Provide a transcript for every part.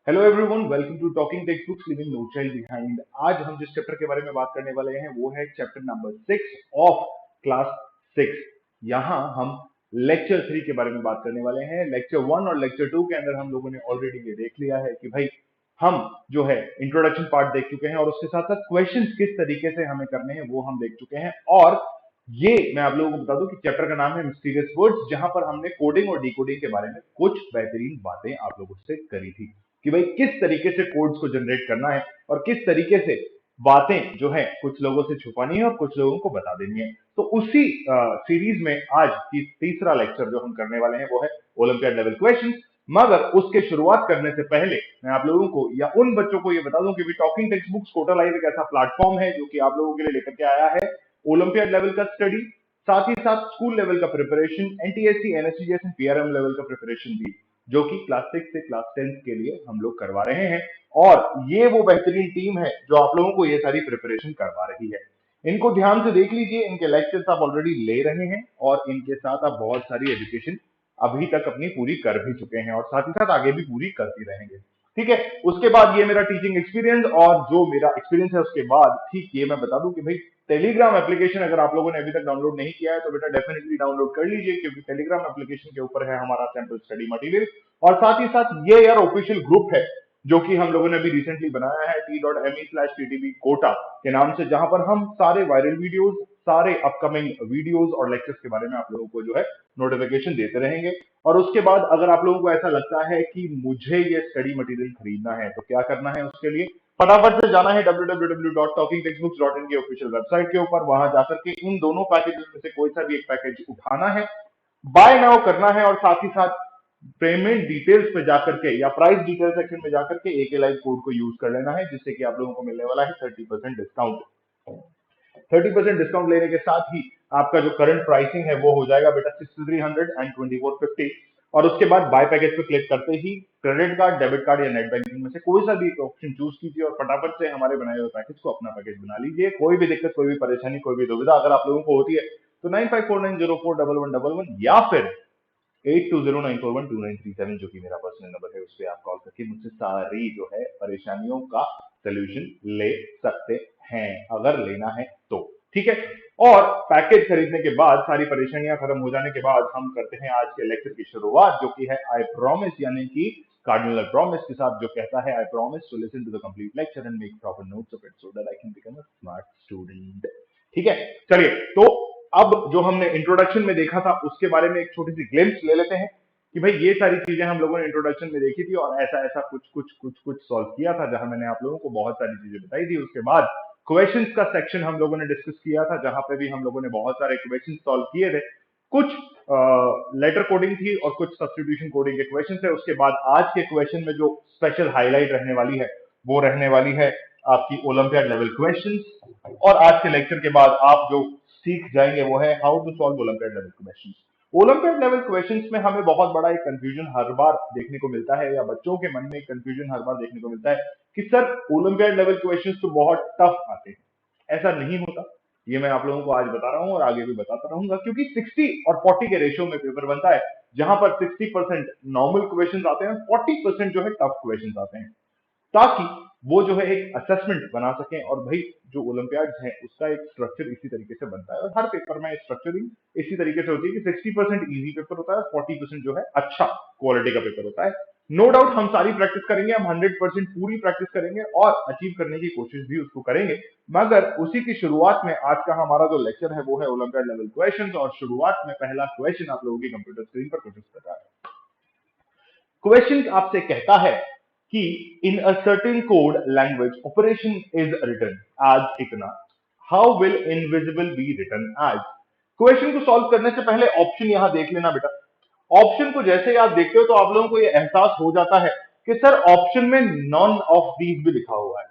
Hello everyone, welcome to talking text books leaving no child behind. आज हम जिस chapter के बारे में बात करने वाले हैं वो है चैप्टर नंबर 6 ऑफ क्लास 6। यहाँ हम लेक्चर 3 के बारे में बात करने वाले हैं। लेक्चर 1 और लेक्चर 2 के अंदर हम लोगों ने ऑलरेडी ये देख लिया है कि भाई हम जो है इंट्रोडक्शन पार्ट देख चुके हैं और उसके साथ साथ क्वेश्चंस किस तरीके से हमें करने हैं वो हम देख चुके हैं। और ये मैं आप लोगों को बता दूं कि चैप्टर का नाम है मिस्टीरियस वर्ड्स, जहां पर हमने कोडिंग और डिकोडिंग के बारे में कुछ बेहतरीन बातें आप लोगों से करी थी कि भाई किस तरीके से कोड्स को जनरेट करना है और किस तरीके से बातें जो है कुछ लोगों से छुपानी है और कुछ लोगों को बता देनी है। तो उसी सीरीज में आज की तीसरा लेक्चर जो हम करने वाले हैं वो है ओलंपियाड लेवल क्वेश्चन। मगर उसके शुरुआत करने से पहले मैं आप लोगों को या उन बच्चों को ये बता दूं कि talking text books Kota live एक ऐसा प्लेटफॉर्म है जो कि आप लोगों के लिए लेकर के आया है ओलंपियाड लेवल का स्टडी, साथ ही साथ स्कूल लेवल का प्रिपरेशन, एनटीएससी एनएससी जैसे पीआरएम लेवल का प्रिपरेशन भी, जो कि क्लास 6 से क्लास 10 के लिए हम लोग करवा रहे हैं। और ये वो बेहतरीन टीम है जो आप लोगों को ये सारी प्रिपरेशन करवा रही है। इनको ध्यान से देख लीजिए, इनके लेक्चर्स आप ऑलरेडी ले रहे हैं और इनके साथ आप बहुत सारी एजुकेशन अभी तक अपनी पूरी कर भी चुके हैं और साथ ही साथ आगे भी पूरी करती रहेंगे। ठीक है, उसके बाद ये मेरा टीचिंग एक्सपीरियंस और जो मेरा एक्सपीरियंस है उसके बाद ठीक ये मैं बता दूं कि भाई टेलीग्राम एप्लीकेशन अगर आप लोगों ने अभी तक डाउनलोड नहीं किया है तो बेटा डेफिनेटली डाउनलोड कर लीजिए, क्योंकि टेलीग्राम एप्लीकेशन के ऊपर है हमारा सैंपल स्टडी मटेरियल। और साथ ही साथ ये यार ऑफिशियल ग्रुप है जो कि हम लोगों ने अभी रिसेंटली बनाया है t.me/ttb कोटा के नाम से, जहां पर हम सारे वायरल वीडियोस, सारे अपकमिंग वीडियोस और लेक्चर्स के बारे में आप लोगों को जो है नोटिफिकेशन देते रहेंगे। और उसके बाद अगर आप लोगों को ऐसा लगता है कि मुझे ये स्टडी मटेरियल खरीदना है तो क्या करना है, उसके लिए फटाफट से जाना है www.talkingtextbooks.in के ऑफिशियल वेबसाइट के ऊपर। वहां जाकर के इन दोनों पैकेजेस में से कोई सा भी एक पैकेज उठाना है, बाय नाउ करना है और साथ ही साथ पेमेंट डिटेल्स पे जाकर के या प्राइस डिटेल सेक्शन में जाकर के AK लाइव कोड को यूज कर लेना है, जिससे कि आप लोगों को मिलने वाला है 30% डिस्काउंट। 30% डिस्काउंट लेने के साथ ही आपका जो करंट प्राइसिंग है वो हो जाएगा बेटा 6300 एंड 2450। और उसके बाद बाय पैकेज पे क्लिक करते ही क्रेडिट कार्ड, डेबिट कार्ड या नेट बैंकिंग में से कोई सा भी ऑप्शन चूज कीजिए और फटाफट से हमारे बनाए हुए पैकेज को अपना पैकेज बना लीजिए। कोई भी दिक्कत, कोई भी परेशानी, कोई भी दुविधा अगर आप लोगों को होती है तो 9549041111 या फिर 8209412937 जो कि मेरा पर्सनल नंबर है, उस पर आप कॉल करके मुझसे सारी जो है परेशानियों का सोल्यूशन ले सकते हैं अगर लेना है तो। ठीक है, और पैकेज खरीदने के बाद सारी परेशानियां खत्म हो जाने के बाद हम करते हैं आज के लेक्चर की शुरुआत, जो कि है आई प्रॉमिस, यानी कि कार्डिनल प्रॉमिस के साथ, जो कहता है I promise to listen to the complete lecture and make proper notes of it so that I can become a smart student. ठीक है, चलिए तो अब जो हमने इंट्रोडक्शन में देखा था उसके बारे में एक छोटी सी ग्लिम्स ले लेते हैं कि भाई ये सारी चीजें हम लोगों ने इंट्रोडक्शन में देखी थी और ऐसा ऐसा कुछ कुछ कुछ कुछ सॉल्व किया था, जहां मैंने आप लोगों को बहुत सारी चीजें बताई थी। उसके बाद क्वेश्चंस का सेक्शन हम लोगों ने डिस्कस किया था, जहां पे भी हम लोगों ने बहुत सारे क्वेश्चन सॉल्व किए थे। कुछ लेटर कोडिंग थी और कुछ सब्स्टिट्यूशन कोडिंग के क्वेश्चन थे। उसके बाद आज के क्वेश्चन में जो स्पेशल हाईलाइट रहने वाली है वो रहने वाली है आपकी ओलंपियाड लेवल क्वेश्चंस। और आज के लेक्चर के बाद आप जो सीख जाएंगे वो है how to solve olympiad level questions. Olympiad level questions में हमें बहुत बड़ा एक कंफ्यूजन हर बार देखने को मिलता है, या बच्चों के मन में एक कंफ्यूजन हर बार देखने को मिलता है कि सर ओलंपियाड लेवल क्वेश्चंस तो बहुत टफ आते हैं। ऐसा नहीं होता, ये मैं आप लोगों को आज बता रहा हूं और आगे भी बताता रहूंगा, क्योंकि 60 और 40 के रेशियो में पेपर बनता है, जहां पर 60% नॉर्मल क्वेश्चन आते हैं, 40% जो है टफ क्वेश्चन आते हैं, ताकि वो जो है एक असेसमेंट बना सकें। और भाई जो ओलंपियाड है उसका एक स्ट्रक्चर इसी तरीके से बनता है और हर पेपर में स्ट्रक्चरिंग इसी तरीके से होती है कि 60% इजी पेपर होता है और 40% जो है अच्छा क्वालिटी का पेपर होता है। नो डाउट हम सारी प्रैक्टिस करेंगे, हम 100% पूरी प्रैक्टिस करेंगे और अचीव करने की कोशिश भी उसको करेंगे। मगर उसी की शुरुआत में आज का हमारा जो लेक्चर है वो है ओलंपियाड लेवल क्वेश्चंस। और शुरुआत में पहला क्वेश्चन आप लोगों की कंप्यूटर स्क्रीन पर कुछ इस प्रकार है। क्वेश्चन आपसे कहता है कि in a certain code language operation is written as इतना, how will invisible be written as. Question को सॉल्व करने से पहले ऑप्शन यहां देख लेना बेटा। ऑप्शन को जैसे ही आप देखते हो तो आप लोगों को यह एहसास हो जाता है कि सर ऑप्शन में नॉन ऑफ दीज भी लिखा हुआ है।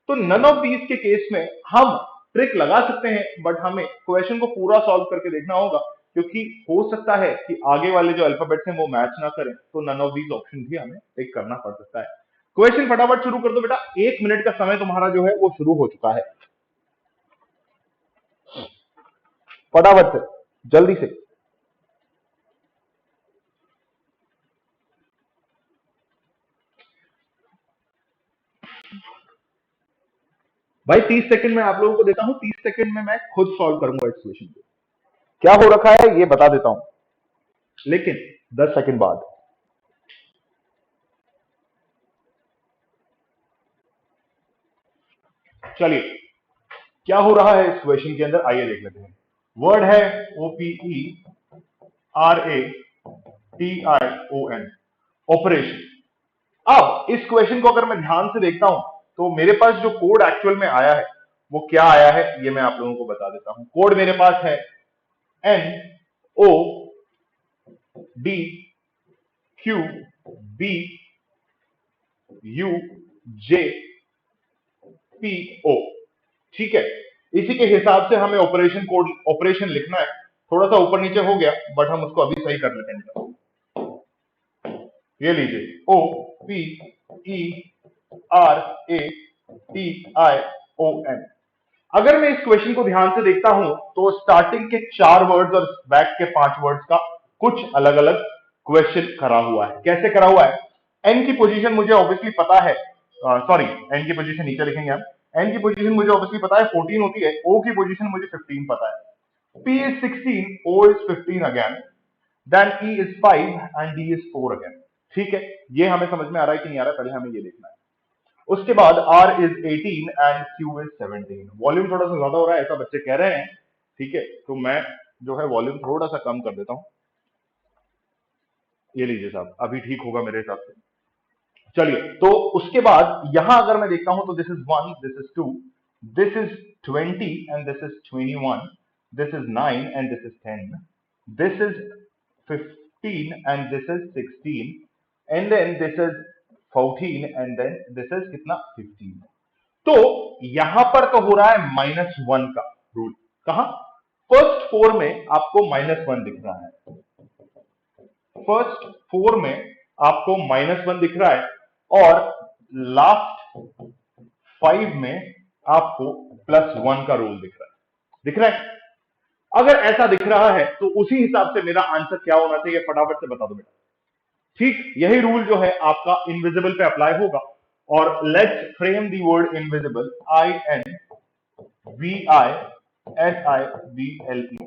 तो नन ऑफ दीज के केस में हम ट्रिक लगा सकते हैं, बट हमें क्वेश्चन को पूरा सॉल्व करके देखना होगा, क्योंकि हो सकता है कि आगे वाले जो अल्फाबेट्स हैं वो मैच ना करें, तो नन ऑफ दीज ऑप्शन भी हमें टिक करना पड़ सकता है। क्वेश्चन फटाफट शुरू कर दो बेटा, 1 मिनट का समय तुम्हारा जो है वो शुरू हो चुका है। फटाफट से, जल्दी से। भाई 30 सेकंड में आप लोगों को देता हूं, 30 सेकंड में मैं खुद सॉल्व करूंगा इस क्वेश्चन को। क्या हो रखा है ये बता देता हूं, लेकिन 10 सेकंड बाद। चलिए, क्या हो रहा है इस क्वेश्चन के अंदर, आइए देख लेते हैं। वर्ड है OPERATION, ऑपरेशन। अब इस क्वेश्चन को अगर मैं ध्यान से देखता हूं तो मेरे पास जो कोड एक्चुअल में आया है वो क्या आया है ये मैं आप लोगों को बता देता हूं। कोड मेरे पास है NODQBUJPO, ठीक है। इसी के हिसाब से हमें ऑपरेशन कोड, ऑपरेशन लिखना है। थोड़ा सा ऊपर नीचे हो गया बट हम उसको अभी सही कर लेते हैं। ये लीजिए OPERATION। अगर मैं इस क्वेश्चन को ध्यान से देखता हूं तो स्टार्टिंग के 4 वर्ड्स और बैक के 5 वर्ड्स का कुछ अलग अलग क्वेश्चन करा हुआ है। कैसे करा हुआ है? एन की पोजीशन मुझे ऑब्वियसली पता है, सॉरी एन की पोजीशन नीचे लिखेंगे हम। एन की पोजीशन मुझे ऑब्वियसली पता है 14 होती है। ओ की पोजीशन मुझे 15 पता है। P is 16, O is 15 again, then E is 5 and D is 4 again। ठीक है, ये हमें समझ में आ रहा है कि नहीं आ रहा है, पहले हमें ये देखना है। उसके बाद R is 18 and Q is 17। Volume थोड़ा सा ज्यादा हो रहा है ऐसा बच्चे कह रहे हैं, ठीक है, तो मैं जो है वॉल्यूम थोड़ा सा कम कर देता हूं। ये लीजिए साहब, अभी ठीक होगा मेरे हिसाब से। चलिए, तो उसके बाद यहां अगर मैं देखता हूं तो this is 1, this is 2, this is 20 and this is 21, this is 9 and this is 10, this is 15 and this is 16 and then this is 14 and then this is कितना 15। तो यहां पर तो हो रहा है -1 का रूल। कहां? फर्स्ट 4 में आपको -1 दिख रहा है। फर्स्ट 4 में आपको -1 दिख रहा है और लास्ट 5 में आपको +1 का रूल दिख रहा है। दिख रहा है? अगर ऐसा दिख रहा है तो उसी हिसाब से मेरा आंसर क्या होना चाहिए, फटाफट से बता दो बेटा। ठीक, यही रूल जो है आपका इनविजिबल पे अप्लाई होगा। और let's frame the word invisible, INVISIBLE।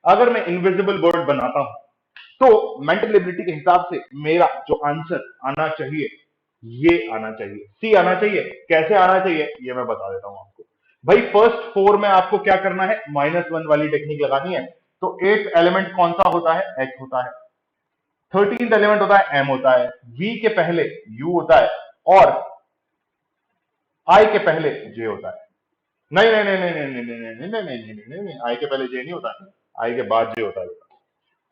अगर मैं इनविजिबल वर्ड बनाता हूं तो मेंटल एबिलिटी के हिसाब से मेरा जो आंसर आना चाहिए ये आना चाहिए, सी आना चाहिए। कैसे आना चाहिए ये मैं बता देता हूं आपको। भाई फर्स्ट 4 में आपको क्या करना है, -1 वाली टेक्निक लगानी है। तो 8th एलिमेंट कौन सा होता है? H होता है। 13th एलिमेंट होता है M होता है। V के पहले U होता है और I के पहले J होता है। नहीं नहीं नहीं नहीं नहीं नहीं नहीं नहीं नहीं नहीं नहीं नहीं, I के पहले J नहीं होता है, I के बाद J होता है।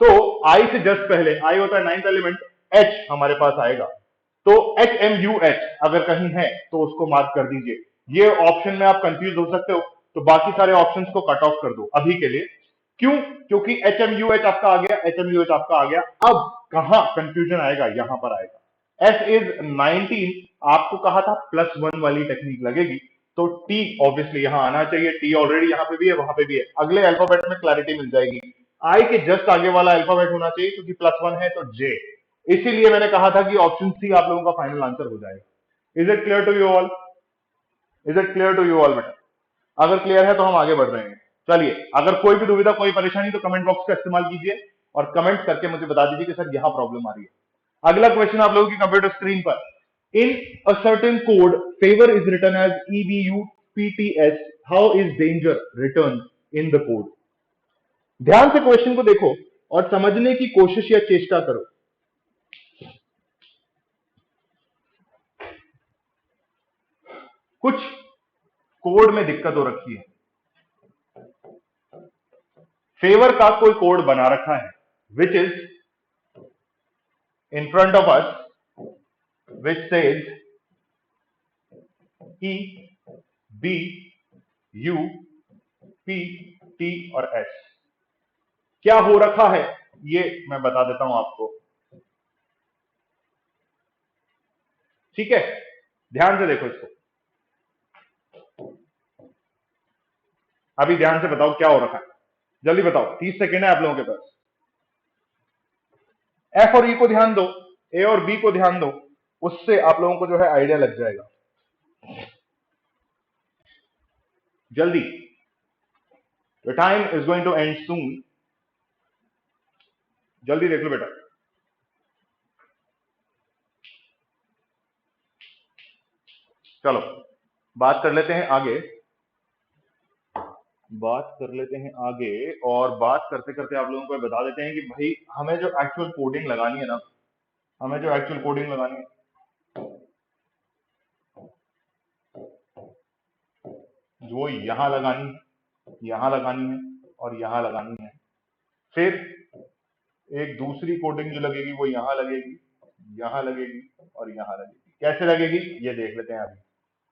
तो I से जस्ट पहले I होता है 9th एलिमेंट, H हमारे पास आएगा। तो HMUH अगर कहीं है तो उसको मार्क कर दीजिए। ये ऑप्शन में आप कंफ्यूज हो सकते हो, तो बाकी सारे ऑप्शंस को कट ऑफ कर दो अभी के लिए। क्यों? क्योंकि HMUH आपका आ गया, HMUH आपका आ गया। अब कहां कंफ्यूजन आएगा? यहां पर आएगा। S is 19, आपको कहा था +1 वाली टेक्निक लगेगी, तो T ऑब्वियसली यहां आना चाहिए। T ऑलरेडी यहां पे भी है, वहां पे भी है। अगले अल्फाबेट में क्लैरिटी मिल जाएगी। I के जस्ट आगे वाला अल्फाबेट होना चाहिए क्योंकि +1 है तो J। इसीलिए मैंने कहा था कि ऑप्शन सी आप लोगों का फाइनल आंसर हो जाएगा। Is it clear to you all? Is it clear to you all बेटा? अगर क्लियर है तो हम आगे बढ़ रहे हैं। चलिए, अगर कोई भी दुविधा, कोई परेशानी तो कमेंट बॉक्स का इस्तेमाल कीजिए और कमेंट करके मुझे बता दीजिए कि सर यहां प्रॉब्लम आ रही है। अगला क्वेश्चन आप लोगों की कंप्यूटर स्क्रीन पर। In a certain code favour is return as EBUPTS, how is danger return in the code? ध्यान से क्वेश्चन को देखो और समझने की कोशिश या चेष्टा करो। कुछ कोड में दिक्कत हो रखी है। फेवर का कोई कोड बना रखा है which is in front of us, which says EBUPT और S। क्या हो रखा है ये मैं बता देता हूं आपको, ठीक है। ध्यान से देखो इसको, अभी ध्यान से बताओ क्या हो रखा है, जल्दी बताओ, 30 सेकेंड है आप लोगों के पास। F और E को ध्यान दो, A और B को ध्यान दो, उससे आप लोगों को जो है आइडिया लग जाएगा। जल्दी, the time is going to end soon, जल्दी देख लो बेटा। चलो बात कर लेते हैं आगे, बात कर लेते हैं आगे, और बात करते करते आप लोगों को बता देते हैं कि भाई हमें जो एक्चुअल कोडिंग लगानी है ना, हमें जो एक्चुअल कोडिंग लगानी है वो यहां लगानी है, यहां लगानी है और यहां लगानी है। फिर एक दूसरी कोडिंग जो लगेगी वो यहां लगेगी, यहां लगेगी और यहां लगेगी। कैसे लगेगी ये देख लेते हैं अभी।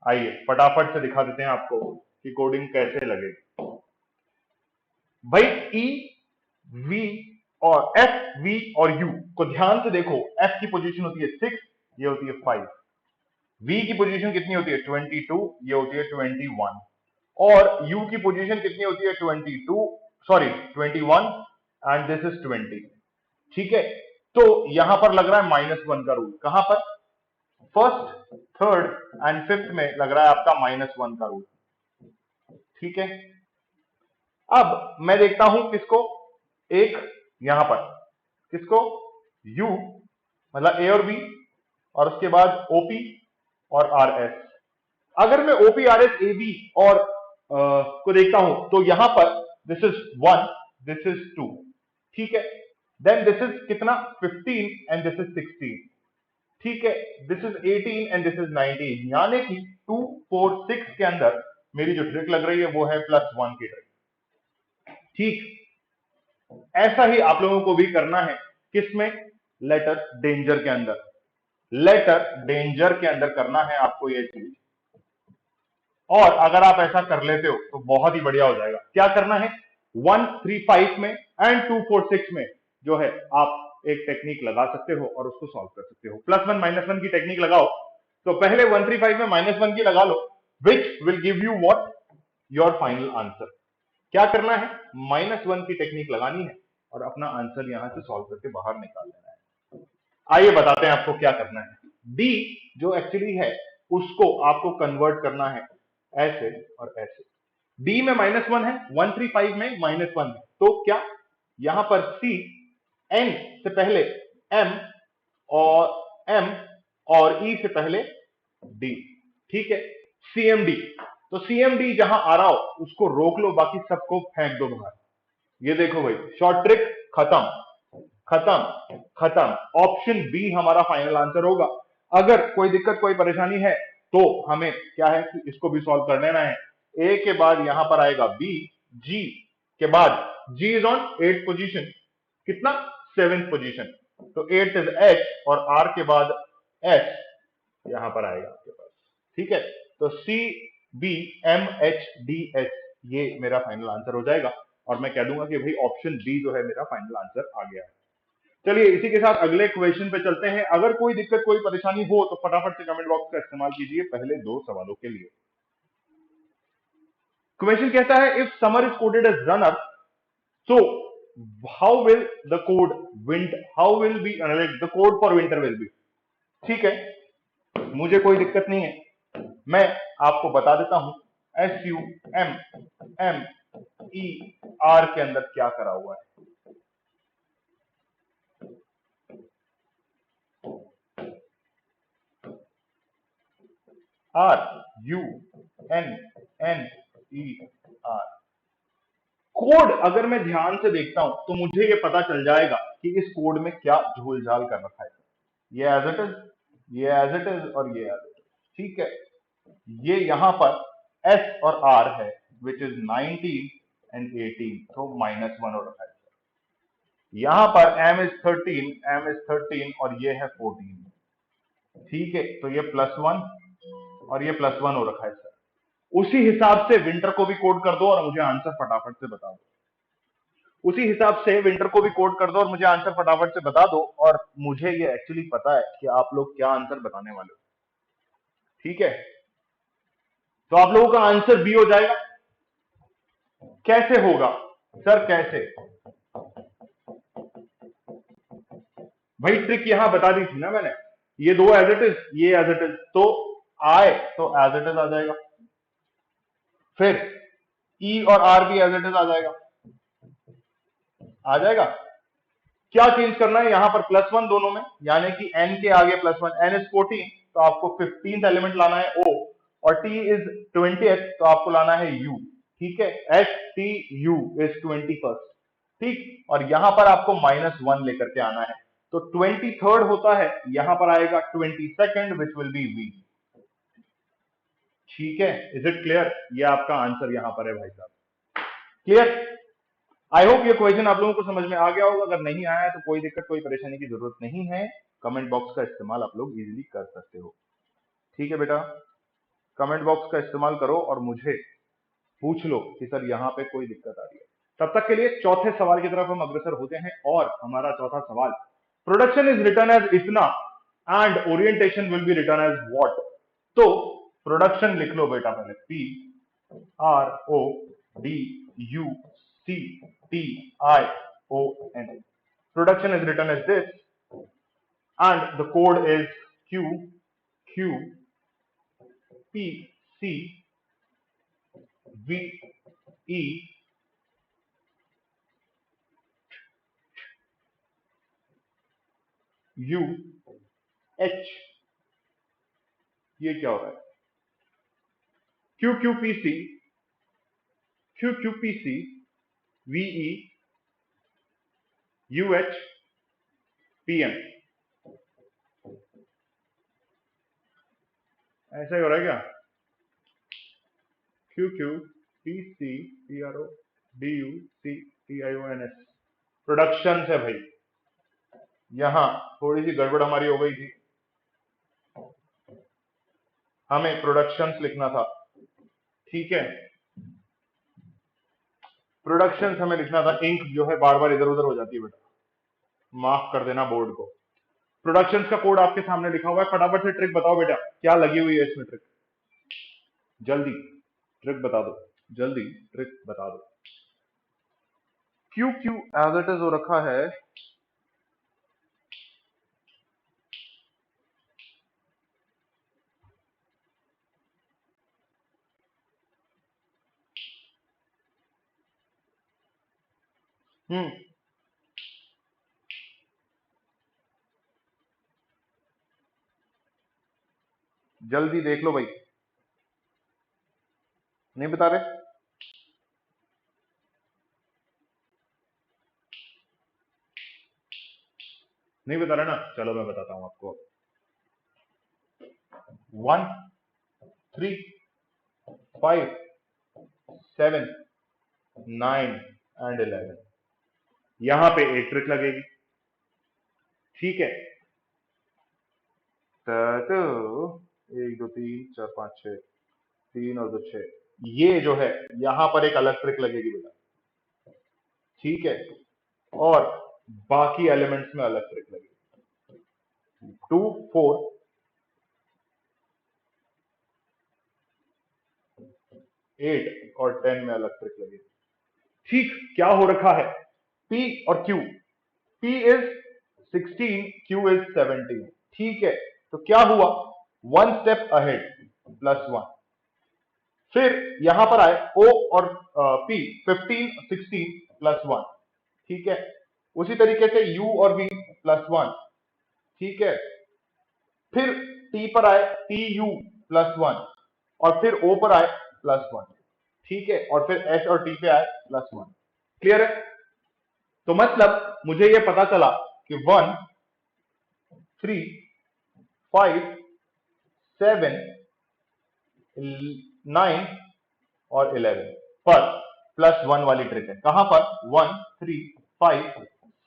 आइए फटाफट से दिखा देते हैं आपको कि कोडिंग कैसे लगेगी। भाई ई वी और एफ वी और यू को ध्यान से देखो। एफ की पोजीशन होती है 6, ये होती है 5। वी की पोजीशन कितनी होती है 22, ये होती है 21। और यू की पोजीशन कितनी होती है 22, सॉरी 21 एंड दिस इज 20। ठीक है, तो यहां पर लग रहा है -1 का रूल। कहां पर? फर्स्ट, थर्ड एंड फिफ्थ में लग रहा है आपका -1 का रूल। ठीक है, अब मैं देखता हूं किसको, एक यहां पर किसको, U मतलब ए और बी, और उसके बाद ओपी और आर एस। अगर मैं OP R S A B और को देखता हूं तो यहां पर दिस इज 1, दिस इज 2। ठीक है, देन दिस इज कितना 15 एंड दिस इज 16। ठीक है, this is 18 and this is 19। यानी कि 2 4 6 के अंदर मेरी जो ट्रिक लग रही है वो है +1 की ट्रिक। ठीक, ऐसा ही आप लोगों को भी करना है। किसमें? लेटर डेंजर के अंदर, लेटर डेंजर के अंदर करना है आपको ये चीज। और अगर आप ऐसा कर लेते हो तो बहुत ही बढ़िया हो जाएगा। क्या करना है, 1 3 5 में एंड 2 4 6 में जो है आप एक टेक्निक लगा सकते हो और उसको सॉल्व कर सकते हो। +1 -1 की टेक्निक लगाओ, तो पहले 1 3 5 में -1 की लगा लो, which will give you what, your final answer. क्या करना है, -1 की टेक्निक लगानी है और अपना आंसर यहां से सॉल्व करके बाहर निकाल लेना है। आइए बताते हैं आपको क्या करना है। डी जो एक्चुअली है उसको आपको कन्वर्ट करना है ऐसे और ऐसे। डी में -1 है, 1 3 5 में -1 है, तो क्या यहां पर सी एन से पहले एम और एम और ई से पहले डी। ठीक है, सीएमडी, तो सीएमडी जहां आ रहा हो उसको रोक लो, बाकी सबको फेंक दो बाहर। ये देखो भाई, शॉर्ट ट्रिक खत्म, खत्म, खत्म। ऑप्शन बी हमारा फाइनल आंसर होगा। अगर कोई दिक्कत कोई परेशानी है तो हमें क्या है कि इसको भी सॉल्व कर लेना है। ए के बाद यहां पर आएगा बी, जी के बाद जी इज ऑन 8th पोजीशन, कितना 7th पोजीशन, तो 8th इज एच और आर के बाद एस यहां पर आएगा आपके पास। ठीक है, तो C B M H D S ये मेरा फाइनल आंसर हो जाएगा और मैं कह दूंगा कि भाई ऑप्शन बी जो है मेरा फाइनल आंसर आ गया है। चलिए इसी के साथ अगले क्वेश्चन पे चलते हैं। अगर कोई दिक्कत कोई परेशानी हो तो फटाफट से कमेंट बॉक्स का इस्तेमाल कीजिए पहले 2 सवालों के लिए। क्वेश्चन कहता है if summer is coded as runner, so how will the code winter, how will be the code for winter will be. ठीक है, मुझे कोई दिक्कत नहीं है, मैं आपको बता देता हूं। SUMMER के अंदर क्या करा हुआ है। RUNNER कोड अगर मैं ध्यान से देखता हूं तो मुझे ये पता चल जाएगा कि इस कोड में क्या झोल झाल कर रखा है। ये एज इट इज, ये एज इट इज और ये एज इट इज। ठीक है, ये यहां पर S और R है विच इज 19 एंड 18, तो -1 हो रखा है। यहां पर M इज 13 और ये है 14। ठीक है, तो ये +1 और ये +1 हो रखा है सर। उसी हिसाब से विंटर को भी कोड कर दो और मुझे आंसर फटाफट से बता दो। उसी हिसाब से विंटर को भी कोड कर दो और मुझे आंसर फटाफट से बता दो। और मुझे ये एक्चुअली पता है कि आप लोग क्या आंसर बताने वाले हो। ठीक है, तो आप लोगों का आंसर बी हो जाएगा। कैसे होगा सर, कैसे? भाई ट्रिक यहां बता दी थी ना मैंने, ये दो एज इट इज, ये एज इट इज, तो आए तो एज इट इज आ जाएगा। फिर ई और आर भी एज इट इज आ जाएगा, आ जाएगा। क्या चेंज करना है यहां पर +1 दोनों में, यानी कि n के आगे +1, n इज 14 तो आपको 15th एलिमेंट लाना है o, और t इज 20th तो आपको लाना है u। ठीक है, s t u is 21st। ठीक, और यहां पर आपको -1 लेकर के आना है, तो 23rd होता है, यहां पर आएगा 22nd which will be v। ठीक है, इज इट क्लियर? ये आपका आंसर यहां पर है भाई साहब। क्लियर? आई होप ये क्वेश्चन आप लोगों को समझ में आ गया होगा। अगर नहीं आया है तो कोई दिक्कत, कोई परेशानी की जरूरत नहीं है, कमेंट बॉक्स का इस्तेमाल आप लोग इजीली कर सकते हो। ठीक है बेटा, कमेंट बॉक्स का इस्तेमाल करो और मुझे पूछ लो कि सर यहाँ पे कोई दिक्कत आ रही है। तब तक के लिए चौथे सवाल की तरफ हम अग्रसर होते हैं, और हमारा चौथा सवाल, प्रोडक्शन इज रिटर्न एज इतना and orientation will be written as what. तो प्रोडक्शन लिख लो बेटा पहले, PRODUCTION। Production is written as this, and the code is QQPCVE UH। ये क्या हो रहा है? QQPC VE UH PM। ऐसा ही हो रहा है क्या? QQPCPRODUCTIONS प्रोडक्शन है भाई। यहां थोड़ी सी गड़बड़ हमारी हो गई थी, हमें प्रोडक्शंस लिखना था। ठीक है, प्रोडक्शंस हमें लिखना था, इंक जो है बार बार इधर उधर हो जाती है बेटा, माफ कर देना बोर्ड को। प्रोडक्शंस का कोड आपके सामने लिखा हुआ है, फटाफट से ट्रिक बताओ बेटा, क्या लगी हुई है इसमें ट्रिक? जल्दी ट्रिक बता दो, जल्दी ट्रिक बता दो। Q Q as it is हो रखा है, जल्दी देख लो भाई, नहीं बता रहे? नहीं बता रहे ना, चलो मैं बताता हूं आपको। 1 3 5 7 9 एंड 11, यहां पे एक ट्रिक लगेगी। ठीक है, तो 1 2 3 4 5 6, 3 और 2 6, ये जो है यहां पर एक अलग ट्रिक लगेगी बेटा। ठीक है, और बाकी एलिमेंट्स में अलग ट्रिक लगेगी। 2 4 8 और 10 में अलग ट्रिक लगेगी। ठीक, क्या हो रखा है? P और Q, P is 16, Q is 17। ठीक है, तो क्या हुआ? 1 स्टेप अहेड, +1। फिर यहां पर आए O और P, 15 16 +1। ठीक है, उसी तरीके से U और V +1। ठीक है, फिर T पर आए TU +1, और फिर O पर आए +1। ठीक है, और फिर S और T पे आए +1। क्लियर है? तो मतलब मुझे यह पता चला कि 1 3 5 7 9 और 11 पर +1 वाली ट्रिक है। कहां पर? 1 3 5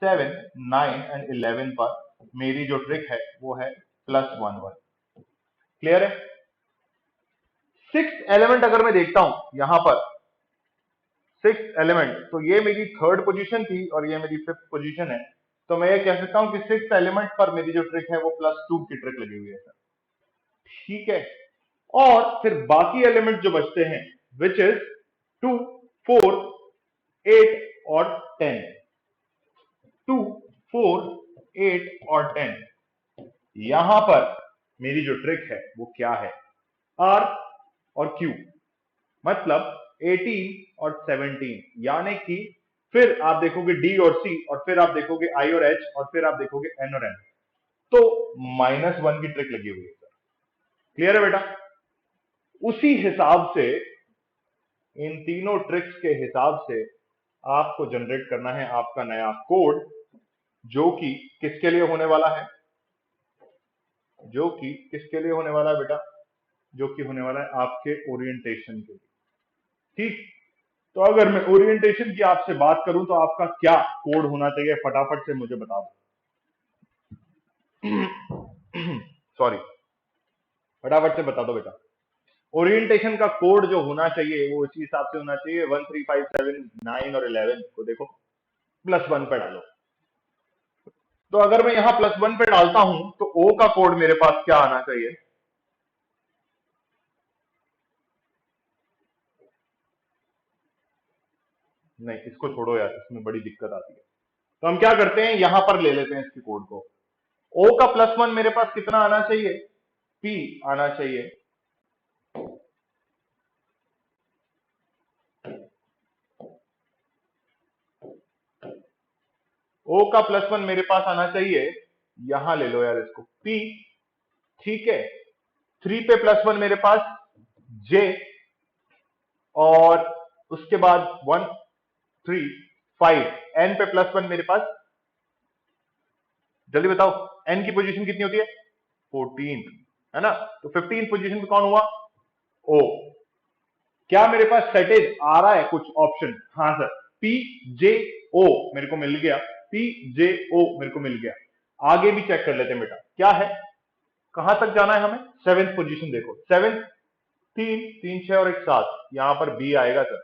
7 9 एंड 11 पर मेरी जो ट्रिक है वो है +1 वाली। क्लियर है? 6th एलिमेंट अगर मैं देखता हूं यहां पर 6th एलिमेंट, तो ये मेरी 3rd पोजीशन थी और ये मेरी 5th पोजीशन है, तो मैं ये कह सकता हूं कि 6th एलिमेंट पर मेरी जो ट्रिक है वो +2 की ट्रिक लगी हुई है सर। ठीक है, और फिर बाकी एलिमेंट जो बचते हैं विच इज 2 4 8 और 10। 2 4 8 और 10, यहां पर मेरी जो ट्रिक है वो क्या है? R और Q, मतलब 18 और 17, यानी कि फिर आप देखोगे डी और सी, और फिर आप देखोगे आई और एच, और फिर आप देखोगे एन और एन, तो -1 की ट्रिक लगी हुई है सर। क्लियर है बेटा? उसी हिसाब से, इन तीनों ट्रिक्स के हिसाब से आपको जनरेट करना है आपका नया कोड, जो कि किसके लिए होने वाला है? जो कि किसके लिए होने वाला है बेटा? जो कि होने वाला है आपके ओरिएंटेशन के लिए। ठीक, तो अगर मैं ओरिएंटेशन की आपसे बात करूं तो आपका क्या कोड होना चाहिए, फटाफट से मुझे बता दो। सॉरी, फटाफट से बता दो बेटा। ओरिएंटेशन का कोड जो होना चाहिए वो इसी हिसाब से होना चाहिए, 1 3 5 7 9 और 11 को देखो +1 पे डालो। तो अगर मैं यहां +1 पे डालता हूं तो ओ का कोड मेरे पास क्या आना चाहिए? नहीं, इसको छोड़ो यार, इसमें बड़ी दिक्कत आती है। तो हम क्या करते हैं, यहां पर ले लेते हैं इसके कोड को। ओ का +1 मेरे पास कितना आना चाहिए? पी आना चाहिए। ओ का +1 मेरे पास आना चाहिए, यहां ले लो यार इसको, पी। ठीक है, 3 पे +1 मेरे पास जे, और उसके बाद 1 3 5, एन पे +1 मेरे पास, जल्दी बताओ एन की पोजीशन कितनी होती है? 14, है ना? तो 15 पोजीशन पे कौन हुआ? ओ। क्या मेरे पास सेटेज आ रहा है कुछ ऑप्शन? हाँ सर, पी जे ओ मेरे को मिल गया, पी जे ओ मेरे को मिल गया। आगे भी चेक कर लेते हैं बेटा, क्या है, कहां तक जाना है हमें? 7th पोजीशन देखो, 7, 3 3 6 और 1 7, यहां पर बी आएगा सर।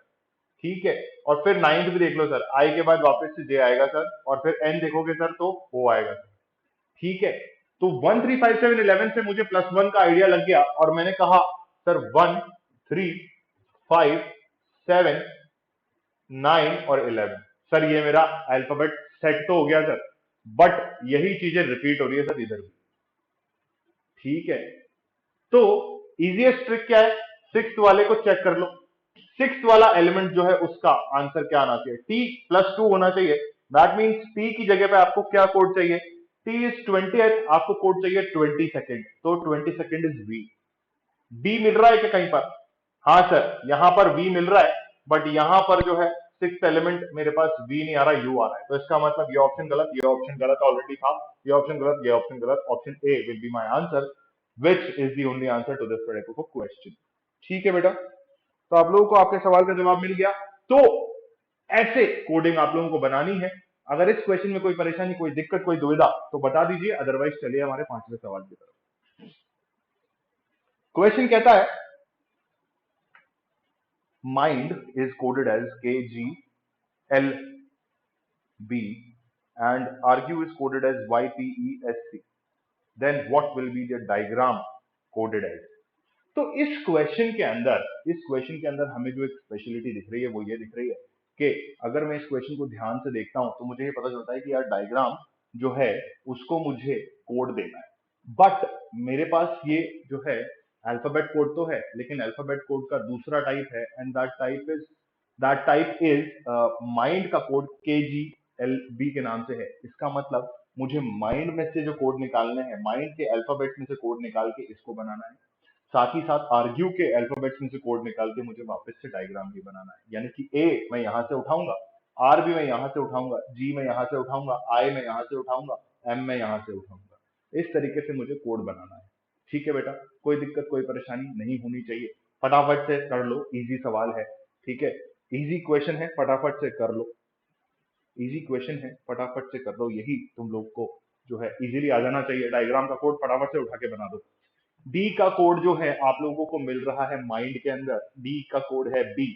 ठीक है, और फिर 9th भी देख लो सर, आई के बाद वापस से जे आएगा सर, और फिर एन देखोगे सर तो ओ आएगा सर। ठीक है, तो 1 3 5 7 11 से मुझे +1 का आइडिया लग गया, और मैंने कहा सर 1 3 5 7 9 और 11, सर ये मेरा अल्फाबेट सेट तो हो गया सर, बट यही चीजें रिपीट हो रही है सर इधर भी। ठीक है, तो इजीएस्ट ट्रिक क्या है? 6th वाले को चेक कर लो। 6th वाला एलिमेंट जो है उसका आंसर क्या आना चाहिए? t +2 होना चाहिए। दैट मीन्स t की जगह पे आपको क्या कोड चाहिए? t इज 20th, आपको कोड चाहिए 22nd, तो 22nd इज v। b मिल रहा है क्या कहीं पर? हाँ सर, यहां पर v मिल रहा है, बट यहां पर जो है 6th एलिमेंट मेरे पास v नहीं आ रहा, u आ रहा है, तो इसका मतलब ये ऑप्शन गलत, ये ऑप्शन गलत ऑलरेडी था, ये ऑप्शन गलत, ये ऑप्शन गलत, option A will be my answer, which is the only answer to this particular question. ठीक है बेटा, तो आप लोगों को आपके सवाल का जवाब मिल गया। तो ऐसे कोडिंग आप लोगों को बनानी है। अगर इस क्वेश्चन में कोई परेशानी, कोई दिक्कत, कोई दुविधा तो बता दीजिए, अदरवाइज चलिए हमारे 5वें सवाल की तरफ। क्वेश्चन कहता है mind is coded as KGLB and argue is coded as YPESC, then what will be the diagram coded as? तो इस क्वेश्चन के अंदर हमें जो एक स्पेशलिटी दिख रही है वो ये दिख रही है कि अगर मैं इस क्वेश्चन को ध्यान से देखता हूं तो मुझे ये पता चलता है कि यार डायग्राम जो है उसको मुझे कोड देना है, बट मेरे पास ये जो है अल्फाबेट कोड तो है, लेकिन अल्फाबेट कोड का दूसरा टाइप है, and that type is mind का कोड KGLB के नाम से है। इसका मतलब मुझे माइंड में से जो कोड निकालने हैं, माइंड के अल्फाबेट में से कोड निकाल के इसको बनाना है, साथ ही साथ आर्ग्यू के अल्फाबेट्स में से कोड निकाल के मुझे वापस से डायग्राम भी बनाना है। यानी कि ए मैं यहां से उठाऊंगा, आर भी मैं यहां से उठाऊंगा, जी मैं यहां से उठाऊंगा, आई मैं यहां से उठाऊंगा, एम मैं यहां से उठाऊंगा। इस तरीके से मुझे कोड बनाना है। ठीक है बेटा, कोई दिक्कत, कोई परेशानी नहीं होनी चाहिए। फटाफट से कर लो, इजी सवाल है। ठीक है, इजी क्वेश्चन है, फटाफट से कर लो। इजी क्वेश्चन है, फटाफट से कर लो, यही तुम लोग को जो है इजीली आ जाना चाहिए। डायग्राम का कोड फटाफट से उठा के बना दो। डी का कोड जो है आप लोगों को मिल रहा है माइंड के अंदर, डी का कोड है बी,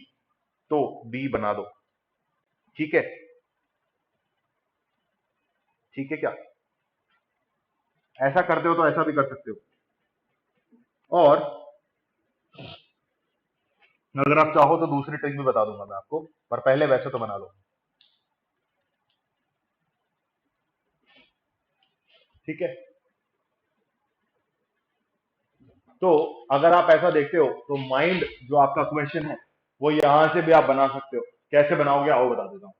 तो बी बना दो। ठीक है, ठीक है क्या? ऐसा करते हो तो ऐसा भी कर सकते हो, और अगर आप चाहो तो दूसरी ट्रिक भी बता दूंगा मैं आपको, पर पहले वैसे तो बना लो। ठीक है, तो अगर आप ऐसा देखते हो तो माइंड जो आपका क्वेश्चन है वो यहां से भी आप बना सकते हो। कैसे बनाओगे आओ बता देता हूं।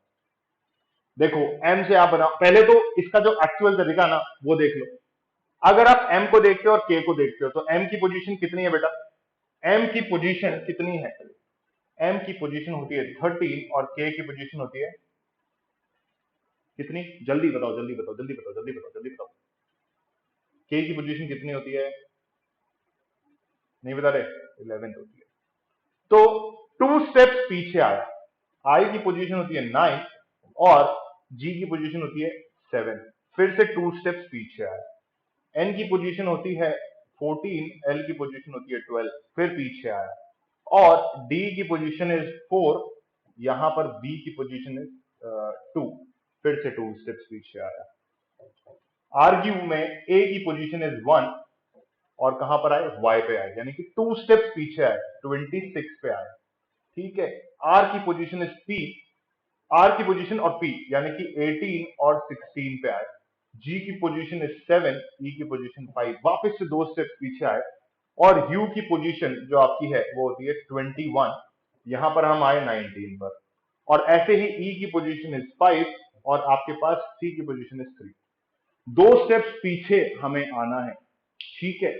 देखो m से आप बनाओ, पहले तो इसका जो एक्चुअल तरीका ना वो देख लो। अगर आप m को देखते हो और k को देखते हो तो m की पोजीशन कितनी है बेटा? m की पोजीशन कितनी है? m की पोजीशन होती है 13 और k की पोजीशन होती है कितनी? जल्दी बताओ जल्दी बताओ जल्दी बताओ जल्दी बताओ जल्दी बताओ। k की पोजीशन कितनी होती है? नहीं बता रहे? 11 होती है। तो 2 स्टेप्स पीछे आया। i की पोजीशन होती है 9 और g की पोजीशन होती है 7। फिर से 2 स्टेप्स पीछे आया। n की पोजीशन होती है 14, l की पोजीशन होती है 12, फिर पीछे आया। और d की पोजीशन इज 4, यहां पर b की पोजीशन इज 2, फिर से 2 स्टेप्स पीछे आया। आर्ग्यू में a की पोजीशन इज 1 और कहां पर आए? y पे आए, यानी कि 2 स्टेप्स पीछे आए, 26 पे आए। ठीक है। r की पोजीशन इज p, r की पोजीशन और p यानी कि 18 और 16 पे आए। g की पोजीशन इज 7, e की पोजीशन 5, वापस से 2 स्टेप्स पीछे आए। और u की पोजीशन जो आपकी है वो होती है 21, यहां पर हम आए 19 पर। और ऐसे ही e की पोजीशन इज 5 और आपके पास c की पोजीशन इज 3। 2 स्टेप्स पीछे हमें आना है। ठीक है,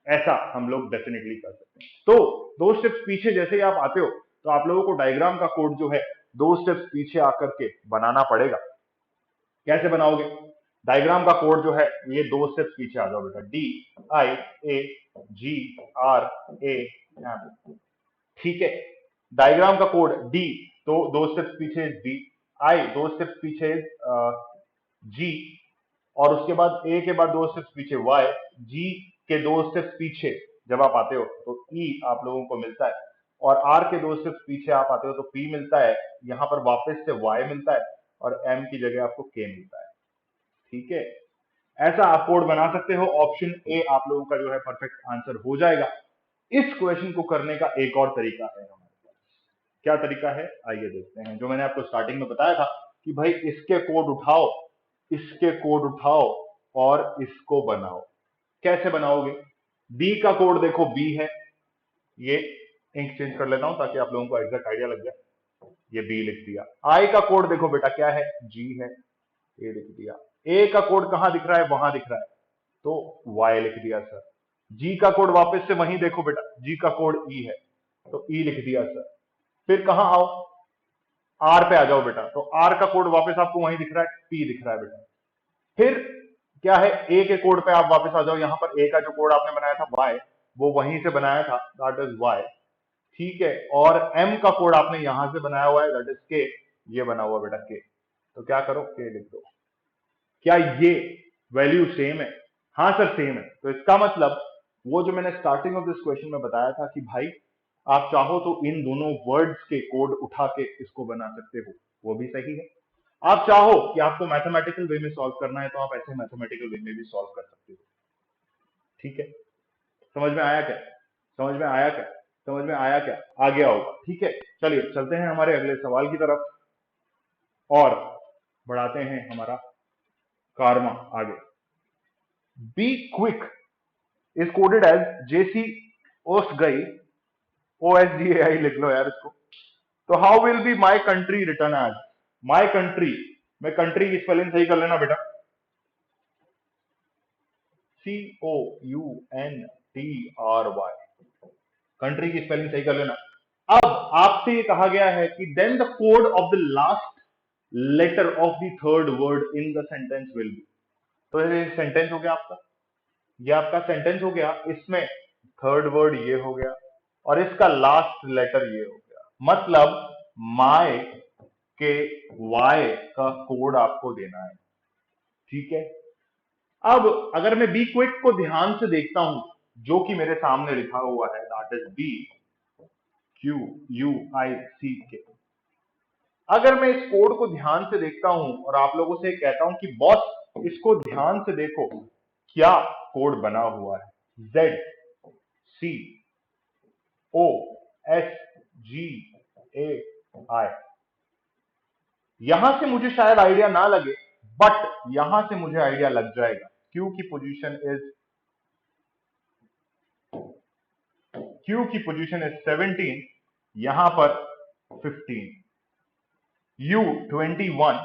ऐसा हम लोग डेफिनेटली कर सकते हैं। तो 2 स्टेप्स पीछे जैसे ही आप आते हो तो आप लोगों को डायग्राम का कोड जो है 2 स्टेप्स पीछे आकर के बनाना पड़ेगा। कैसे बनाओगे? डायग्राम का कोड जो है ये 2 स्टेप्स पीछे आ जाओ बेटा। D I A G R A M. ठीक है। डायग्राम का कोड डी, तो 2 स्टेप्स पीछे बी, आई 2 स्टेप्स पीछे जी, और उसके बाद ए के बाद 2 स्टेप्स पीछे वाई, जी के 2 स्टेप्स पीछे जब आप आते हो तो ई आप लोगों को मिलता है, और आर के 2 स्टेप्स पीछे आप आते हो तो पी मिलता है, यहां पर वापस से वाई मिलता है, और एम की जगह आपको के मिलता है। ठीक है, ऐसा आप कोड बना सकते हो। ऑप्शन ए आप लोगों का जो है परफेक्ट आंसर हो जाएगा। इस क्वेश्चन को करने का एक और तरीका है हमारे पास। क्या तरीका है आइए देखते हैं। जो मैंने आपको स्टार्टिंग में बताया था कि भाई इसके कोड उठाओ, इसके कोड उठाओ और इसको बनाओ। कैसे बनाओगे? बी का कोड देखो बी है, ये इंक चेंज कर लेता हूं ताकि आप लोगों को एग्जैक्ट आइडिया लग जाए। ये बी लिख दिया। आई का कोड देखो बेटा क्या है? जी है, ए लिख दिया। ए का कोड कहां दिख रहा है? वहां दिख रहा है, तो वाई लिख दिया सर। जी का कोड वापस से वहीं देखो बेटा, जी का कोड ई है, तो ई लिख दिया सर। फिर कहां आओ? आर पे आ जाओ बेटा, तो आर का कोड वापस आपको वहीं दिख रहा है, पी दिख रहा है बेटा। फिर क्या है? ए के कोड पे आप वापस आ जाओ, यहां पर ए का जो कोड आपने बनाया था वाई, वो वहीं से बनाया था, दैट इज वाई। ठीक है, और एम का कोड आपने यहां से बनाया हुआ है, दैट इज के, ये बना हुआ बेटा के। तो क्या करो? के लिख दो। क्या ये वैल्यू सेम है? हाँ सर सेम है। तो इसका मतलब वो जो मैंने स्टार्टिंग ऑफ दिस क्वेश्चन में बताया था कि भाई आप चाहो तो इन दोनों वर्ड्स के कोड उठा के इसको बना सकते हो, वो भी सही है। आप चाहो कि आपको मैथमेटिकल वे में सॉल्व करना है तो आप ऐसे मैथमेटिकल वे में भी सॉल्व कर सकते हो। ठीक है, समझ में आया क्या? समझ में आया क्या? समझ में आया क्या? आगे आओगा। ठीक है, चलिए चलते हैं हमारे अगले सवाल की तरफ और बढ़ाते हैं हमारा कारवा आगे। Be quick is coded as जेसी ओस्ट गई, ओ एस डी ए आई लिख लो यार इसको। तो how will be my country written as? My country में कंट्री की स्पेलिंग सही कर लेना बेटा, COUNTRY। कंट्री की स्पेलिंग सही कर लेना। अब आपसे ये कहा गया है कि then the code of the last letter of the third word in the sentence will be. तो ये सेंटेंस हो गया आपका, ये आपका सेंटेंस हो गया। इसमें थर्ड वर्ड ये हो गया और इसका लास्ट लेटर ये हो गया। मतलब माय के वाई का कोड आपको देना है। ठीक है, अब अगर मैं बी क्विक को ध्यान से देखता हूं, जो कि मेरे सामने लिखा हुआ है, दैट इज BQUICK। अगर मैं इस कोड को ध्यान से देखता हूं और आप लोगों से कहता हूं कि बॉस इसको ध्यान से देखो, क्या कोड बना हुआ है? ZCOSGAI। यहां से मुझे शायद आइडिया ना लगे, बट यहां से मुझे आइडिया लग जाएगा। क्यू की पोजीशन इज 17, यहां पर 15, U21,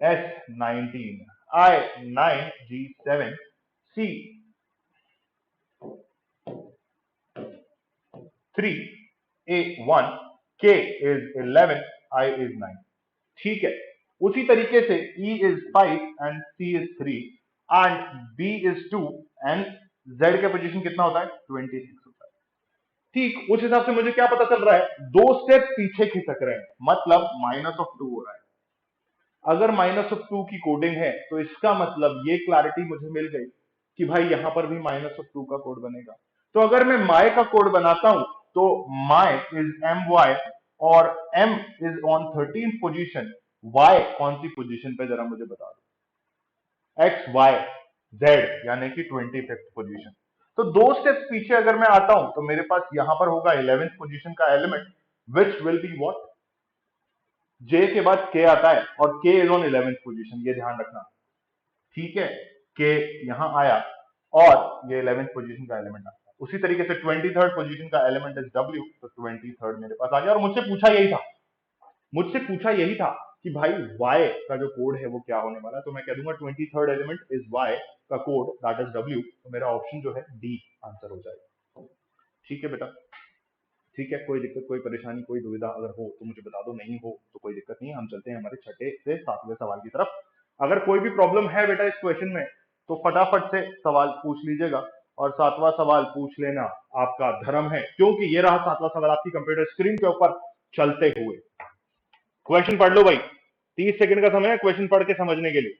S19, I9, G7, C3, A1, K is 11, I is 9। ठीक है, उसी तरीके से E is 5 and C is 3 and B is 2 and Z का पोजीशन कितना होता है 26 होता है। ठीक उस हिसाब से मुझे क्या पता चल रहा है, 2 स्टेप पीछे खिसक रहे हैं, मतलब -2 हो रहा है। अगर -2 की कोडिंग है तो इसका मतलब ये क्लैरिटी मुझे मिल गई कि भाई यहां पर भी -2 का कोड बनेगा। तो अगर मैं माय का कोड बनाता हूं तो माय इज my और m is on 13th position, y कौन सी पोजीशन पे जरा मुझे बता दो, x y z यानी कि 25th पोजीशन। तो 2 स्टेप्स पीछे अगर मैं आता हूं तो मेरे पास यहां पर होगा 11th पोजीशन का element which will be what, J के बाद K आता है और K is on 11th position, ये ध्यान रखना। ठीक है, K यहां आया और ये 11th पोजीशन का एलिमेंट आता है। उसी तरीके से 23rd पोजीशन का एलिमेंट इज W, तो 23rd मेरे पास आ गया। और मुझसे पूछा यही था कि भाई Y का जो कोड है वो क्या होने वाला है, तो मैं कह दूंगा 23rd एलिमेंट इज Y का कोड दैट इज W, तो मेरा ऑप्शन जो है डी आंसर हो जाएगा। ठीक है बेटा, ठीक है, कोई दिक्कत कोई परेशानी कोई दुविधा अगर हो तो मुझे बता दो, नहीं हो तो कोई दिक्कत नहीं है, हम चलते हैं हमारे छठे से सातवें सवाल की तरफ। अगर कोई भी प्रॉब्लम है बेटा इस क्वेश्चन में तो फटाफट से सवाल पूछ लीजिएगा, और सातवां सवाल पूछ लेना आपका धर्म है, क्योंकि ये रहा सातवां सवाल आपकी कंप्यूटर स्क्रीन के ऊपर चलते हुए। क्वेश्चन पढ़ लो भाई, 30 सेकंड का समय है क्वेश्चन पढ़ के समझने के लिए।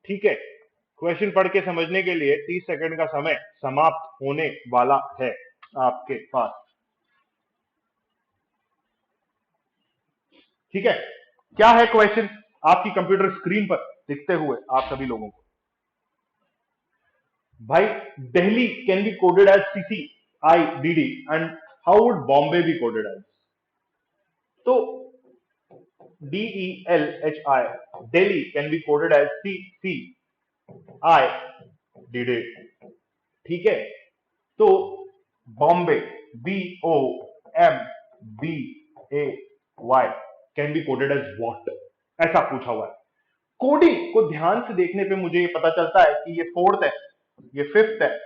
ठीक है, क्वेश्चन पढ़ के समझने के लिए 30 सेकंड का समय समाप्त होने वाला है आपके पास। ठीक है, क्या है क्वेश्चन आपकी कंप्यूटर स्क्रीन पर दिखते हुए आप सभी लोगों को। भाई Delhi can be coded as CCIDD and how would Bombay be coded as, तो DELHI Delhi can be coded as CCIDD। ठीक है, तो Bombay BOMBAY can be coded as what, ऐसा पूछा हुआ है। कोडिंग को ध्यान से देखने पे मुझे ये पता चलता है कि ये 4th है, ये 5th है,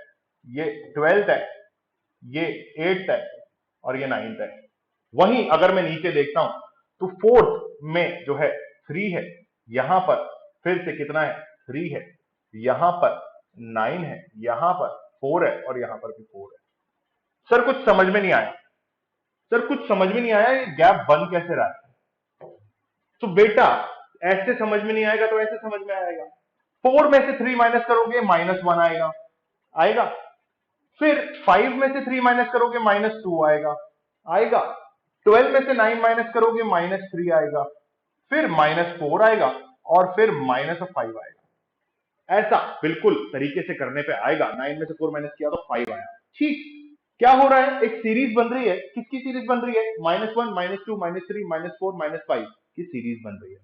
ये 12th है, ये 8th है और ये 9th है। वहीं अगर मैं नीचे देखता हूं तो 4th में जो है 3 है, यहां पर फिर से कितना है 3 है, यहां पर 9 है, यहां पर 4 है और यहां पर भी 4 है। सर कुछ समझ में नहीं आया, सर कुछ समझ में नहीं आया, ये गैप बन कैसे रहा है। तो बेटा ऐसे समझ में नहीं आएगा तो ऐसे समझ में आएगा, 4 में से 3 माइनस करोगे -1 आएगा, आएगा। फिर 5 में से 3 माइनस करोगे -2 आएगा, आएगा। 12 में से 9 माइनस करोगे -3 आएगा, फिर -4 आएगा और फिर -5 आएगा। ऐसा बिल्कुल तरीके से करने पे आएगा। 9 में से 4 माइनस किया तो 5 आया। ठीक, क्या हो रहा है, एक सीरीज बन रही है। किसकी सीरीज बन रही है, -1 -2 -3 -4 -5 की सीरीज बन रही है।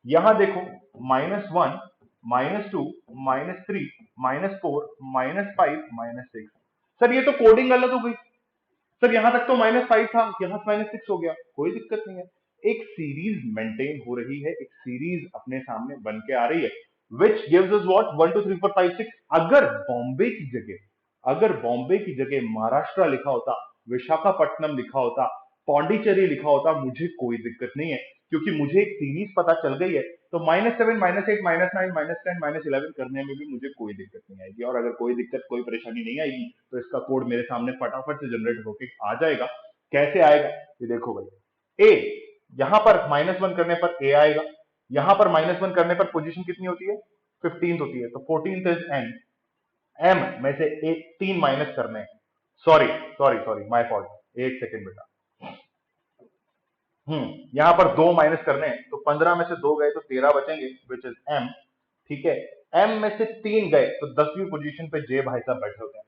यहां देखो -1 -2 -3 -4 -5 -6। सर ये तो कोडिंग गलत हो गई, सर यहां तक तो -5 था, यहां -6 हो गया। कोई दिक्कत नहीं है, एक सीरीज मेंटेन हो रही है, एक सीरीज अपने सामने बन के आ रही है विच गिव्स अस व्हाट 1 2 3 4 5 6। अगर बॉम्बे की जगह महाराष्ट्र लिखा होता, विशाखापट्टनम लिखा होता, पौंडीचेरी लिखा होता, मुझे कोई दिक्कत नहीं है, क्योंकि मुझे एक सीरीज पता चल गई है। तो -7 -8 -9 -10 -11 करने में भी मुझे कोई दिक्कत नहीं आएगी। और अगर कोई दिक्कत कोई परेशानी नहीं आएगी तो इसका कोड मेरे सामने फटाफट से जनरेट होकर आ जाएगा। कैसे आएगा ये देखो भाई, ए यहां पर -1 करने पर ए आएगा, यहां पर -1 करने पर पोजीशन कितनी होती है 15th होती है, तो 14th इज एन, एम में से एक 3 माइनस करने हैं। Sorry sorry sorry my fault, एक सेकेंड बेटा। यहां पर 2 माइनस करने हैं, तो 15 में से 2 गए तो 13 बचेंगे विच इज एम। ठीक है, एम में से 3 गए तो 10वीं पोजीशन पे जे भाई साहब बैठे होते हैं।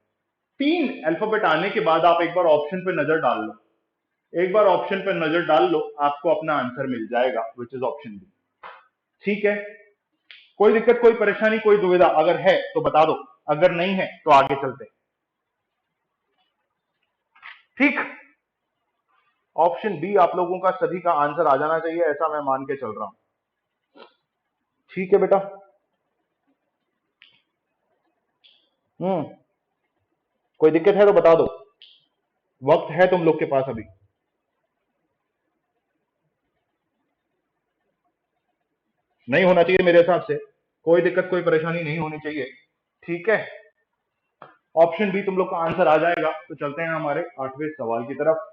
3 अल्फाबेट आने के बाद आप एक बार ऑप्शन पे नजर डाल लो, एक बार ऑप्शन पे नजर डाल लो, आपको अपना आंसर मिल जाएगा, विच इज ऑप्शन बी। ठीक है, कोई दिक्कत, कोई परेशानी, कोई दुविधा अगर है तो बता दो, अगर नहीं है तो आगे चलते। ठीक, ऑप्शन बी आप लोगों का सभी का आंसर आ जाना चाहिए, ऐसा मैं मान के चल रहा हूं। ठीक है बेटा। कोई दिक्कत है तो बता दो, वक्त है तुम लोग के पास अभी। नहीं होना चाहिए मेरे हिसाब से, कोई दिक्कत कोई परेशानी नहीं होनी चाहिए। ठीक है, ऑप्शन बी तुम लोग का आंसर आ जाएगा। तो चलते हैं हमारे 8वें सवाल की तरफ।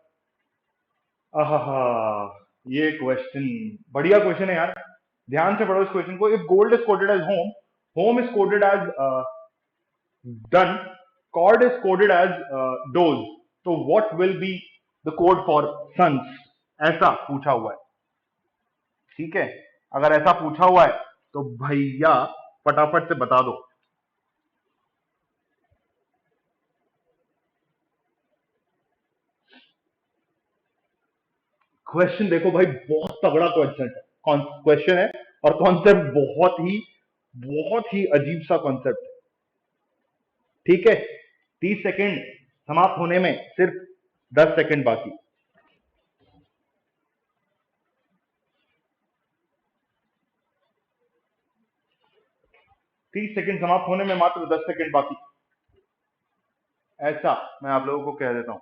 आहा, ये क्वेश्चन बढ़िया क्वेश्चन है यार, ध्यान से पढ़ो इस क्वेश्चन को। If gold is coded as home, home is coded as done, cord is coded as dose, तो what will be the code for sons, ऐसा पूछा हुआ है। ठीक है, अगर ऐसा पूछा हुआ है तो भैया फटाफट से बता दो। क्वेश्चन देखो भाई, बहुत तगड़ा क्वेश्चन है और कॉन्सेप्ट बहुत ही अजीब सा कॉन्सेप्ट है। ठीक है, 30 सेकेंड समाप्त होने में सिर्फ 10 सेकेंड बाकी। तीस सेकेंड समाप्त होने में मात्र 10 सेकेंड बाकी, ऐसा मैं आप लोगों को कह देता हूं।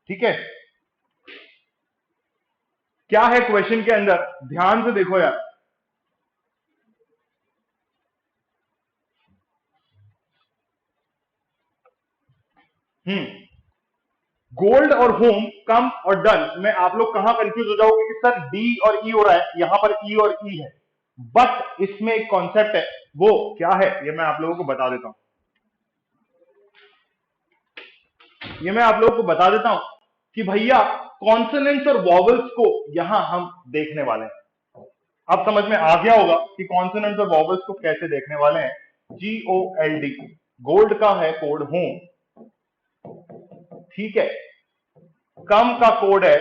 ठीक है, क्या है क्वेश्चन के अंदर, ध्यान से देखो यार। गोल्ड और होम, कम और डन में आप लोग कहां कंफ्यूज हो जाओगे कि सर डी और ई हो रहा है, यहां पर ई और ई है, बट इसमें एक कॉन्सेप्ट है, वो क्या है ये मैं आप लोगों को बता देता हूं। ये मैं आप लोगों को बता देता हूं कि भैया कॉन्सोनेंट्स और वॉवल्स को यहां हम देखने वाले हैं। अब समझ में आ गया होगा कि कॉन्सोनेंट्स और वॉवल्स को कैसे देखने वाले हैं। GOLD, गोल्ड का है कोड होम, ठीक है, कम का कोड है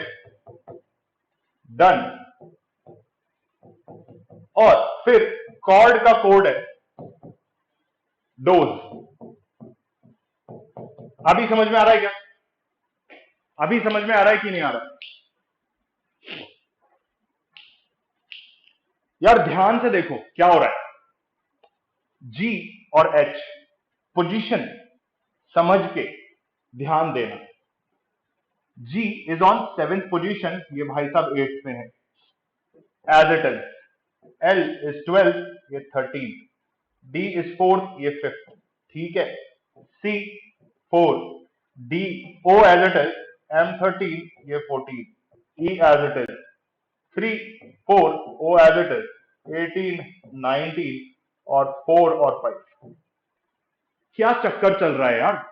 डन, और फिर कॉर्ड का कोड है डोज। अभी समझ में आ रहा है क्या? अभी समझ में आ रहा है कि नहीं आ रहा? यार ध्यान से देखो क्या हो रहा है। जी और एच पोजीशन समझ के ध्यान देना। जी इज ऑन 7th पोजीशन, ये भाई साहब 8th में है as it is. L is 12th, ये 13। डी इज 4th, ये 5th। ठीक है, C 4, D O as it is, M 13, ये 14, E as it is 3 4, O as it is 18 19, और 4 और 5। क्या चक्कर चल रहा है यार,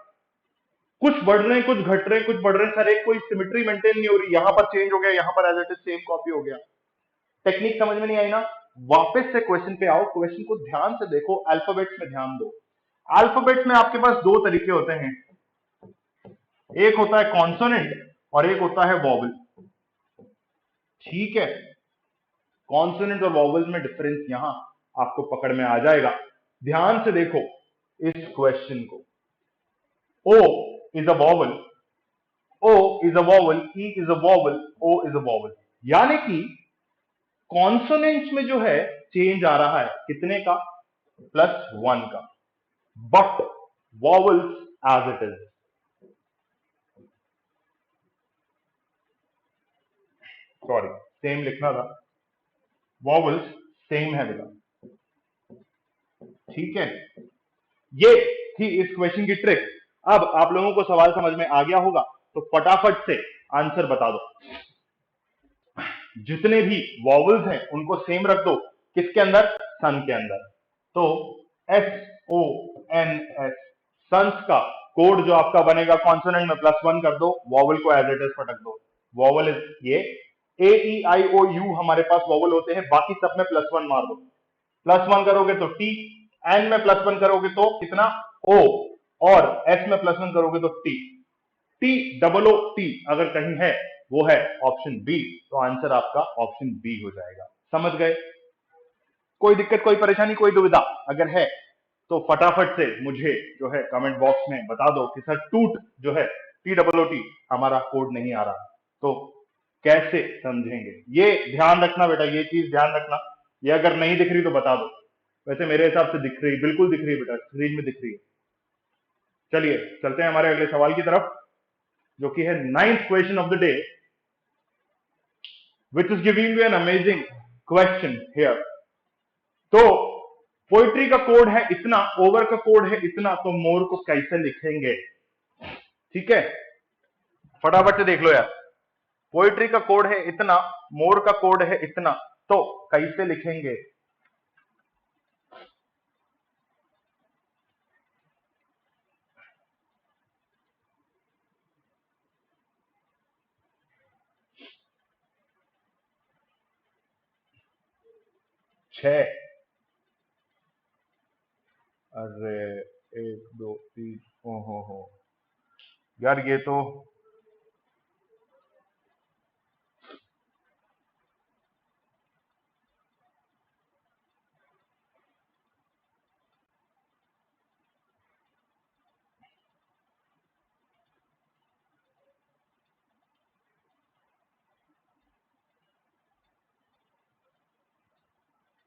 कुछ बढ़ रहे हैं, कुछ घट रहे हैं, कुछ बढ़ रहे हैं, सर एक कोई सिमेट्री मेंटेन नहीं हो रही, यहां पर चेंज हो गया, यहां पर as it is same copy हो गया। टेक्निक समझ में नहीं आई ना? वापस से क्वेश्चन पे आओ, क्वेश्चन को ध्यान से देखो, अल्फाबेट्स में ध्यान दो। अल्फाबेट्स में आपके पास दो तरीके होते हैं, एक होता है कॉन्सोनेंट और एक होता है वॉवल। ठीक है, कॉन्सोनेंट और वॉवल में डिफरेंस यहां आपको पकड़ में आ जाएगा। ध्यान से देखो इस क्वेश्चन को। O is a vowel, O is a vowel, E is a vowel, O is a vowel, यानी कि कॉन्सोनेंट्स में जो है चेंज आ रहा है कितने का? +1 का, but vowels as it is. Sorry, same लिखना था, वॉवल्स सेम है बेटा। ठीक है, ये थी इस क्वेश्चन की ट्रिक। अब आप लोगों को सवाल समझ में आ गया होगा, तो फटाफट से आंसर बता दो। जितने भी वॉवल्स हैं उनको सेम रख दो, किसके अंदर? सन के अंदर। तो SONS, सन्स का कोड जो आपका बनेगा कॉन्सोनेंट में +1 कर दो, वॉवल को एज इट इज पटक दो। वॉवल इज ये ए ई आई ओ यू हमारे पास वॉवल होते हैं, बाकी सब में +1 मार दो। +1 करोगे तो टी, एन में +1 करोगे तो कितना, ओ, और एस में +1 करोगे तो T. T double O T अगर कहीं है वो है ऑप्शन बी, तो आंसर आपका ऑप्शन बी हो जाएगा। समझ गए? कोई दिक्कत, कोई परेशानी, कोई दुविधा अगर है तो फटाफट से मुझे जो है कमेंट बॉक्स में बता दो कि सर टूट जो है टी डबल ओ टी हमारा कोड नहीं आ रहा, तो कैसे समझेंगे? ये ध्यान रखना बेटा, ये चीज ध्यान रखना। ये अगर नहीं दिख रही तो बता दो। वैसे मेरे हिसाब से दिख रही, बिल्कुल दिख रही है बेटा, स्क्रीन में दिख रही है। चलिए चलते हैं हमारे अगले सवाल की तरफ, जो कि है 9th question of the day, which is giving you an amazing question here. तो पोइट्री का कोड है इतना, ओवर का कोड है इतना, तो मोर को कैसे लिखेंगे? ठीक है, फटाफट से देख लो यार। पोइट्री का कोड है इतना, मोर का कोड है इतना, तो कैसे लिखेंगे? छह, अरे 1 2 3, ओ हो यार, ये तो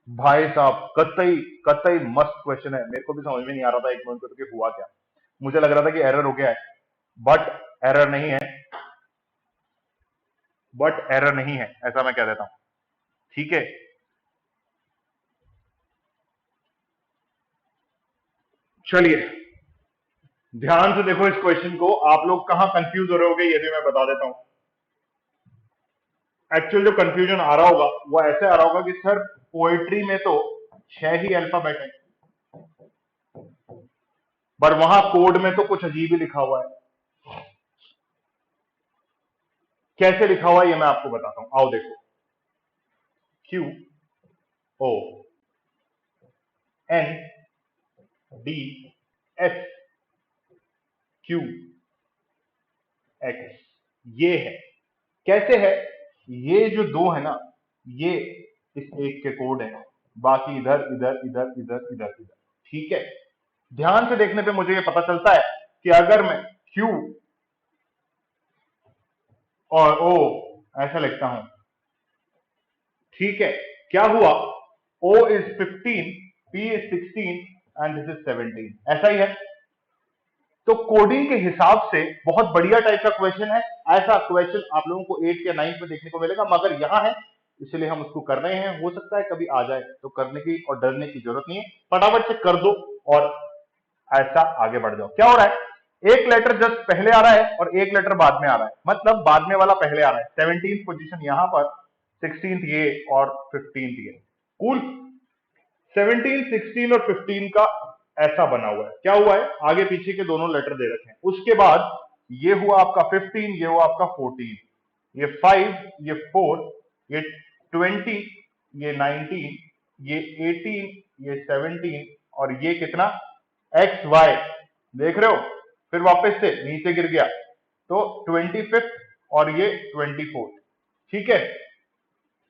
भाई साहब कतई कतई मस्त क्वेश्चन है। मेरे को भी समझ में नहीं आ रहा था एक मिनट को तो कि हुआ क्या। मुझे लग रहा था कि एरर हो गया है, बट एरर नहीं है, बट एरर नहीं है, ऐसा मैं कह देता हूं। ठीक है, चलिए ध्यान से देखो इस क्वेश्चन को। आप लोग कहां कंफ्यूज हो रहे होगे ये भी मैं बता देता हूं। एक्चुअल जो कंफ्यूजन आ रहा होगा वो ऐसे आ रहा होगा कि सर पोएट्री में तो 6 ही अल्फाबेट है, पर वहां कोड में तो कुछ अजीब ही लिखा हुआ है। कैसे लिखा हुआ है ये मैं आपको बताता हूं, आओ देखो। Q O N D S Q X, ये है। कैसे है? ये जो दो है ना, ये इस एक के कोड है, बाकी इधर इधर इधर इधर इधर इधर। ठीक है, ध्यान से देखने पे मुझे ये पता चलता है कि अगर मैं Q और O ऐसा लिखता हूं, ठीक है, क्या हुआ? O is 15, P is 16 and this is 17, ऐसा ही है। तो कोडिंग के हिसाब से बहुत बढ़िया टाइप का क्वेश्चन है। ऐसा क्वेश्चन आप लोगों को 8 या 9 में देखने को मिलेगा, मगर यहां है इसलिए हम उसको कर रहे हैं। हो सकता है कभी आ जाए, तो करने की और डरने की जरूरत नहीं है, फटाफट से कर दो और ऐसा आगे बढ़ जाओ। क्या हो रहा है? एक लेटर जस्ट पहले आ रहा है और एक लेटर बाद में आ रहा है, मतलब बाद में वाला पहले आ रहा है। 17th पोजीशन यहां पर, 16th ये और 15th ये। कूल। 17, 16 और 15 का ऐसा बना हुआ है। क्या हुआ है? आगे पीछे के दोनों लेटर दे रखे हैं। उसके बाद ये हुआ आपका 15, ये हुआ आपका 14, ये 5, ये 4, ये 20, ये 19, ये 18, ये 17 और ये कितना? X Y. देख रहे हो? फिर वापस से नीचे गिर गया तो 25th और ये 24। ठीक है,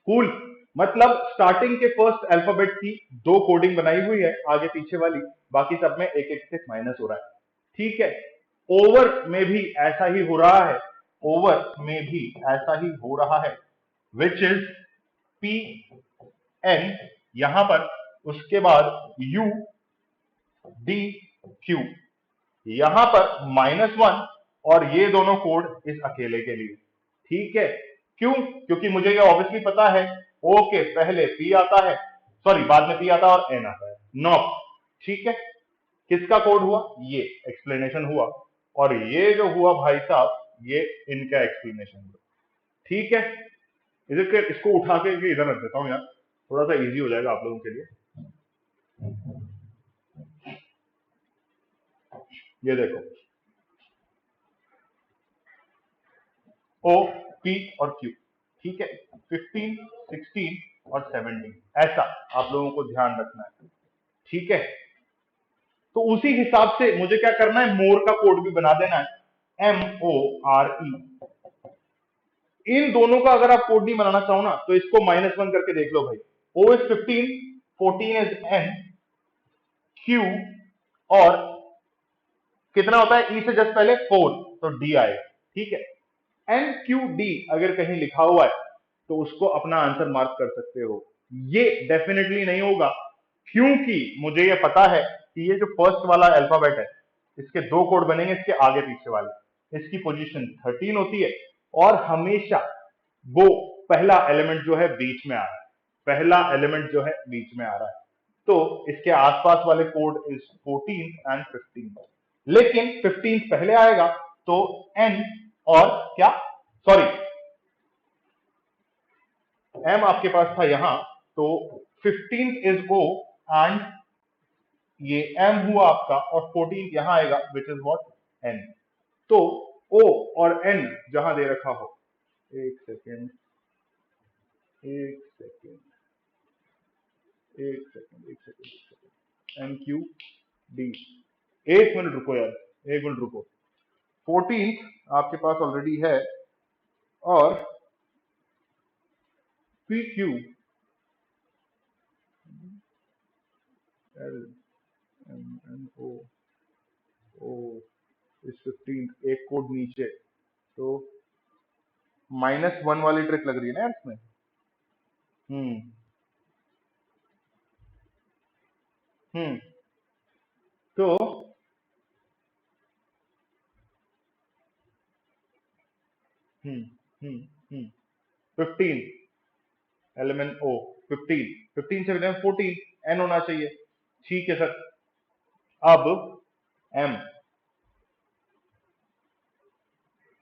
कूल। मतलब स्टार्टिंग के फर्स्ट अल्फाबेट की दो कोडिंग बनाई हुई है, आगे पीछे वाली, बाकी सब में एक एक से माइनस हो रहा है। ठीक है, ओवर में भी ऐसा ही हो रहा है, ओवर में भी ऐसा ही हो रहा है, विच इज पी एन यहां पर, उसके बाद यू डी क्यू, यहां पर -1, और ये दोनों कोड इस अकेले के लिए। ठीक है, क्यों? क्योंकि मुझे ये ऑब्वियसली पता है ओ के पहले पी आता है, सॉरी बाद में पी आता है और एन आता है, नॉट। ठीक है, किसका कोड हुआ? ये एक्सप्लेनेशन हुआ, और ये जो हुआ भाई साहब, ये इनका एक्सप्लेनेशन हुआ। ठीक है, इसको उठा के इधर रख देता हूं यार, थोड़ा सा इजी हो जाएगा आप लोगों के लिए। ये देखो, ओ पी और क्यू। ठीक है, 15, 16 और 17, ऐसा आप लोगों को ध्यान रखना है। ठीक है, तो उसी हिसाब से मुझे क्या करना है, मोर का कोड भी बना देना है, MORE। इन दोनों का अगर आप कोड नहीं बनाना चाहो ना, तो इसको -1 करके देख लो भाई। O is 15, 14 is N, Q और कितना होता है E से जस्ट पहले 4, तो D आएगा। ठीक है, NQD अगर कहीं लिखा हुआ है तो उसको अपना आंसर मार्क कर सकते हो। ये डेफिनेटली नहीं होगा, क्योंकि मुझे ये पता है कि ये जो फर्स्ट वाला अल्फाबेट है, इसके दो कोड बनेंगे, इसके आगे पीछे वाले। इसकी पोजीशन 13 होती है और हमेशा वो पहला एलिमेंट जो है बीच में आ रहा है, पहला एलिमेंट जो है बीच में आ रहा है। तो इसके आसपास वाले कोड इज 14 एंड 15, लेकिन 15 पहले आएगा तो N और क्या, सॉरी M आपके पास था यहां, तो 15 इज O एंड ये M हुआ आपका, और 14 यहां आएगा विच इज व्हाट, N। तो O और N जहां दे रखा हो, एक सेकेंड एक सेकेंड एक सेकेंड एक सेकेंड एक सेकेंड, MQD, एक मिनट रुको यार, एक मिनट रुको। 14 आपके पास ऑलरेडी है, और PQ LMNO O इस 15 एक कोड नीचे, तो -1 वाली ट्रिक लग रही है ना इसमें। हम्म हम्म तो हम्म हम्म हम्म 15 LMNO 15, 15 से 14 N होना चाहिए। ठीक है सर, अब M,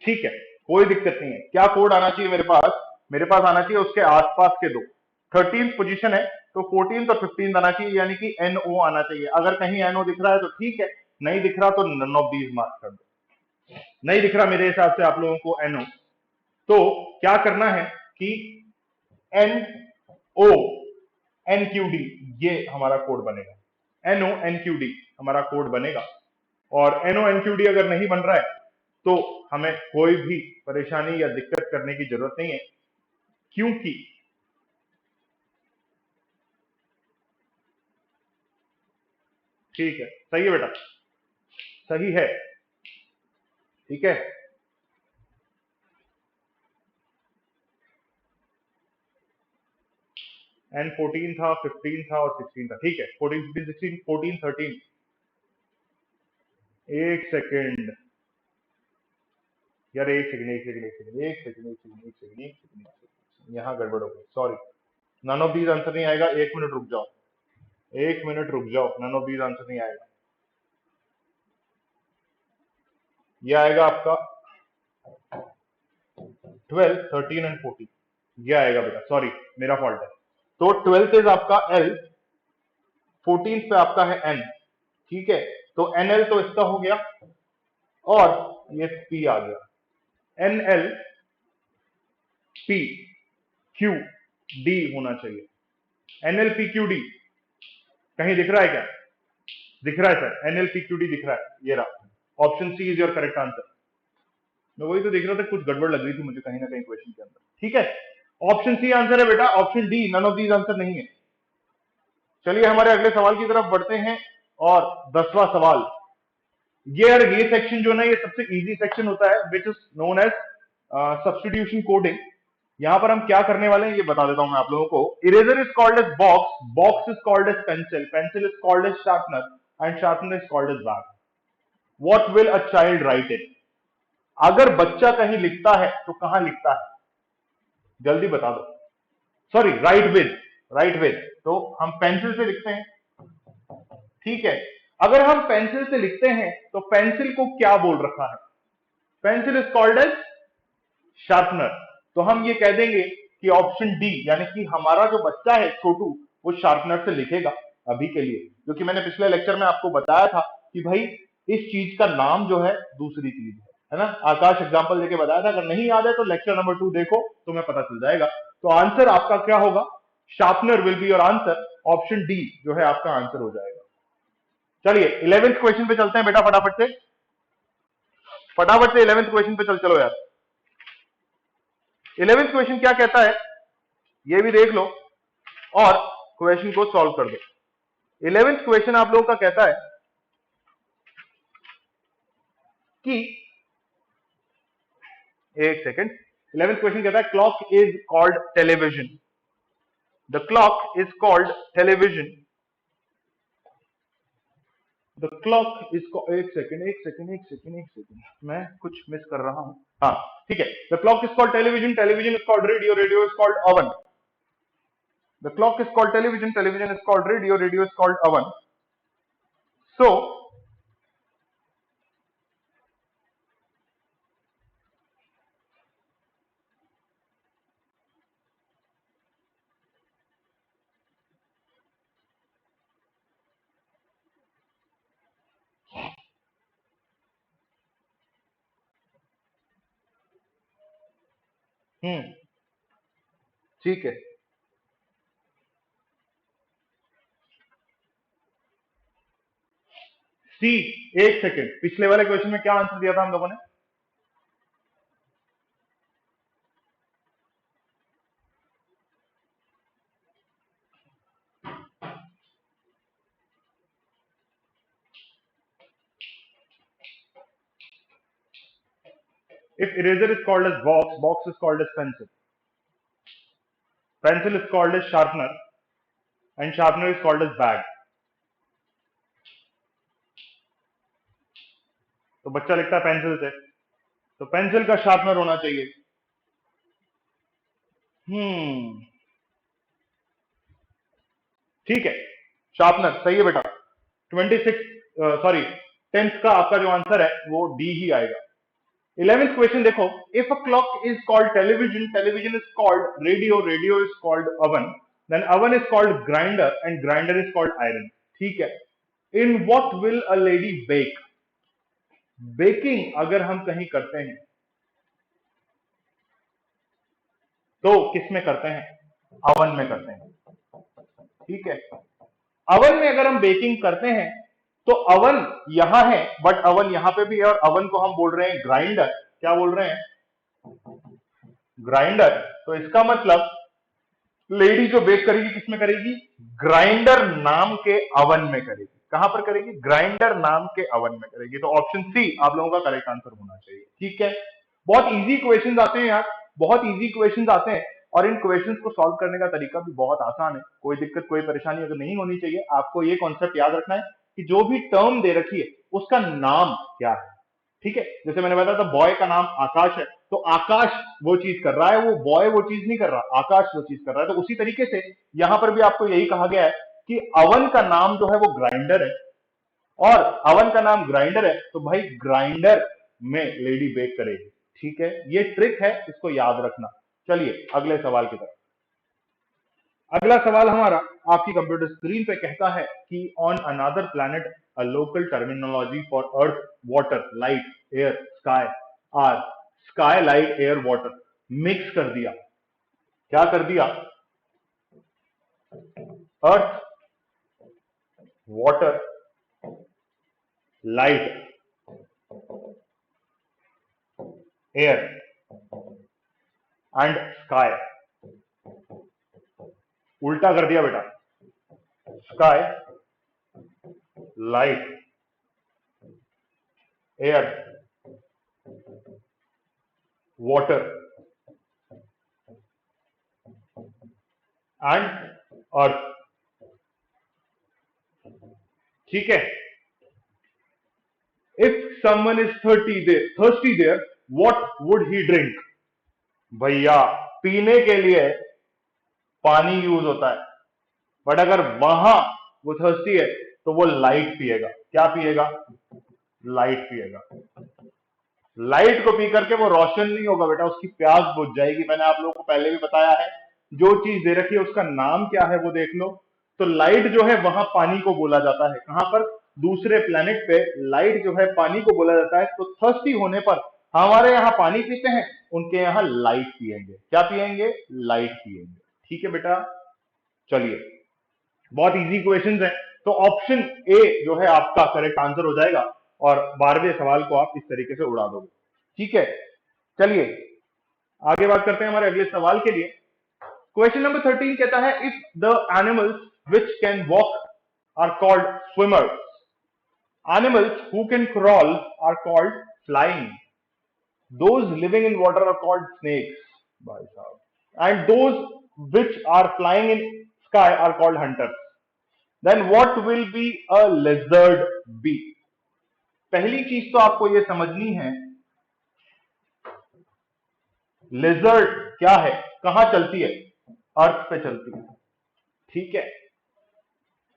ठीक है, कोई दिक्कत नहीं है। क्या कोड आना चाहिए मेरे पास, मेरे पास आना चाहिए उसके आसपास के दो। 13 पोजीशन है तो 14 तो 15 आना चाहिए, यानी कि NO आना चाहिए। अगर कहीं NO दिख रहा है तो ठीक है, नहीं दिख रहा तो नन ऑफ दीज मार्क कर दो। नहीं दिख रहा मेरे हिसाब से आप लोगों को NO, तो क्या करना है कि NO NQD ये हमारा कोड बनेगा। NO NQD हमारा कोड बनेगा, और NO NQD अगर नहीं बन रहा है तो हमें कोई भी परेशानी या दिक्कत करने की जरूरत नहीं है, क्योंकि ठीक है, सही है बेटा, सही है। ठीक है, N14 था, 15 था और 16 था। ठीक है, 14 15 16 14 13, एक सेकेंड यार, एक सेकेंड एक सेकेंड एक सेकेंड एक सेकेंड एक सेकेंड एक सेकेंड एक सेकेंड एक सेकेंड, यहाँ गड़बड़ हो गई, sorry. None of these answer नहीं आएगा, एक मिनट रुक जाओ, एक मिनट रुक जाओ, नन ऑफ दीज आंसर नहीं आएगा। ये आएगा आपका 12 13 एंड 14, ये आएगा बेटा, सॉरी मेरा फॉल्ट है। तो 12 इज आपका L, 14 पे आपका है N। ठीक है, तो NL तो इसका हो गया, और ये P आ गया। NL P Q D होना चाहिए। NL P Q D कहीं दिख रहा है क्या, दिख रहा है sir, NL P Q D दिख रहा है, ये रहा। Option C is your correct answer. मैं वही तो देख रहा था, कुछ गड़बड़ लग रही थी मुझे कहीं ना कहीं क्वेश्चन के अंदर। ठीक है, ऑप्शन सी आंसर है बेटा, option D none of these answer नहीं है। चलिए हमारे अगले सवाल की तरफ बढ़ते हैं, और 10वां सवाल। ये सेक्शन जो ना, ये सबसे इजी सेक्शन होता है, which is known as substitution coding. यहां पर हम क्या करने वाले हैं ये बता देता हूं मैं आप लोगों को। Eraser is called as box, box is called as pencil, pencil is called as sharpener, and sharpener is called as bag. What will a child write it? अगर बच्चा कहीं लिखता है तो कहां लिखता है, जल्दी बता दो। Sorry, right with, right with, तो हम पेंसिल से लिखते हैं। ठीक है, अगर हम पेंसिल से लिखते हैं तो पेंसिल को क्या बोल रखा है, pencil is called as sharpener. तो हम ये कह देंगे कि ऑप्शन डी, यानी कि हमारा जो बच्चा है छोटू, वो शार्पनर से लिखेगा अभी के लिए, क्योंकि मैंने पिछले लेक्चर में आपको बताया था कि भाई इस चीज का नाम जो है दूसरी चीज है। है ना। आकाश एग्जांपल देके बताया था, अगर नहीं याद है तो लेक्चर नंबर 2 देखो, तुम्हें पता चल जाएगा। तो आंसर आपका क्या होगा, sharpener will be your answer, option D जो है आपका आंसर हो जाएगा। चलिए 11th क्वेश्चन पे चलते हैं बेटा, फटाफट से 11th क्वेश्चन पे चलो यार। 11th क्वेश्चन क्या कहता है ये भी देख लो और क्वेश्चन को सॉल्व कर दो। 11th क्वेश्चन आप लोगों का कहता है कि, एक सेकेंड, 11th क्वेश्चन कहता है clock is called television, the clock is called television, the clock is, एक सेकेंड, मैं कुछ मिस कर रहा हूं। हाँ ठीक है, the clock is called television, television is called radio, radio is called oven, the clock is called television, television is called radio, radio is called oven. So ठीक है, सी। एक सेकेंड, पिछले वाले क्वेश्चन में क्या आंसर दिया था हम लोगों ने? If eraser is called as box, box is called as pencil. Pencil is called as sharpener, and sharpener is called as bag. तो बच्चा लिखता है पेंसिल से, तो पेंसिल का शार्पनर होना चाहिए। ठीक है, शार्पनर सही है बेटा। 10th का आपका जो आंसर है वो डी ही आएगा। 11th क्वेश्चन देखो, if a clock is called television, television is called radio, radio is called oven, then oven is called grinder and grinder is called iron. ठीक है, in what will a lady bake? Baking अगर हम कहीं करते हैं तो किस में करते हैं? अवन में करते हैं। ठीक है, अवन में अगर हम बेकिंग करते हैं तो अवन यहां है, बट अवन यहां पे भी है, और अवन को हम बोल रहे हैं ग्राइंडर। क्या बोल रहे हैं? ग्राइंडर। तो इसका मतलब लेडी जो बेक करेगी किसमें करेगी? ग्राइंडर नाम के अवन में करेगी। कहां पर करेगी? ग्राइंडर नाम के अवन में करेगी। तो ऑप्शन सी आप लोगों का करेक्ट आंसर होना चाहिए। ठीक है, बहुत इजी क्वेश्चंस आते हैं यार, बहुत इजी क्वेश्चंस आते हैं, और इन क्वेश्चंस को सॉल्व करने का तरीका भी बहुत आसान है। कोई दिक्कत कोई परेशानी अगर नहीं होनी चाहिए, आपको ये कॉन्सेप्ट याद रखना है कि जो भी टर्म दे रखी है उसका नाम क्या है। ठीक है, जैसे मैंने बताया था बॉय का नाम आकाश है, तो आकाश वो चीज कर रहा है, वो बॉय वो चीज नहीं कर रहा, आकाश वो चीज कर रहा है। तो उसी तरीके से यहां पर भी आपको यही कहा गया है कि अवन का नाम जो है वो ग्राइंडर है, और अवन का नाम ग्राइंडर है, तो भाई ग्राइंडर में लेडी बेक करेगी। ठीक है, ये ट्रिक है, इसको याद रखना। चलिए अगले सवाल की तरफ। अगला सवाल हमारा आपकी कंप्यूटर स्क्रीन पे कहता है कि on another planet a local terminology for earth, water, light, air, sky are, sky, light, air, water mix कर दिया। क्या कर दिया? Earth, water, light, air and sky. उल्टा कर दिया बेटा, sky, light, air, water and earth. ठीक है, if someone is thirsty there what would he drink? भैया पीने के लिए पानी यूज होता है, बट अगर वहां वो थर्स्टी है तो वो लाइट पिएगा। क्या पिएगा? लाइट पिएगा। लाइट को पी करके वो रोशन नहीं होगा बेटा, उसकी प्यास बुझ जाएगी। मैंने आप लोगों को पहले भी बताया है, जो चीज दे रखी है उसका नाम क्या है वो देख लो। तो लाइट जो है वहां पानी को बोला जाता है। कहां पर? दूसरे प्लेनेट पे लाइट जो है पानी को बोला जाता है। तो थर्स्टी होने पर हमारे यहाँ पानी पीते हैं, उनके यहाँ लाइट पिएंगे। क्या पिएंगे? लाइट पिएंगे। ठीक है बेटा, चलिए, बहुत इजी क्वेश्चंस है। तो ऑप्शन ए जो है आपका करेक्ट आंसर हो जाएगा और 12वें सवाल को आप इस तरीके से उड़ा दोगे। ठीक है, चलिए आगे बात करते हैं हमारे अगले सवाल के लिए। क्वेश्चन नंबर 13 कहता है if the animals which can walk are called swimmers, animals who can crawl are called flying, those living in water are called snakes, bhai sahab, and those which are flying in sky are called hunters. Then what will be a lizard be? पहली चीज तो आपको यह समझनी है, lizard क्या है, कहां चलती है? अर्थ पे चलती है। ठीक है,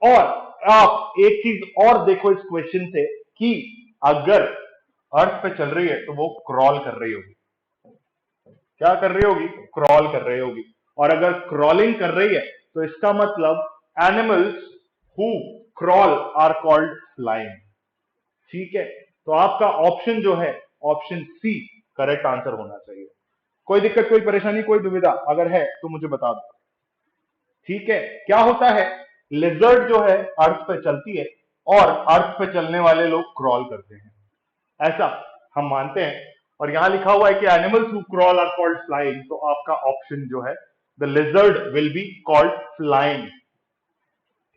और आप एक चीज और देखो इस क्वेश्चन से कि अगर अर्थ पे चल रही है तो वो क्रॉल कर रही होगी। क्या कर रही होगी? क्रॉल कर रही होगी। और अगर क्रॉलिंग कर रही है तो इसका मतलब animals who crawl are called flying. ठीक है, तो आपका ऑप्शन जो है ऑप्शन सी करेक्ट आंसर होना चाहिए। कोई दिक्कत, कोई परेशानी, कोई दुविधा अगर है तो मुझे बता दो। ठीक है, क्या होता है, लिजर्ड जो है अर्थ पे चलती है और अर्थ पे चलने वाले लोग क्रॉल करते हैं, ऐसा हम मानते हैं। और यहां लिखा हुआ है कि animals who crawl are called flying, तो आपका ऑप्शन जो है the lizard will be called flying.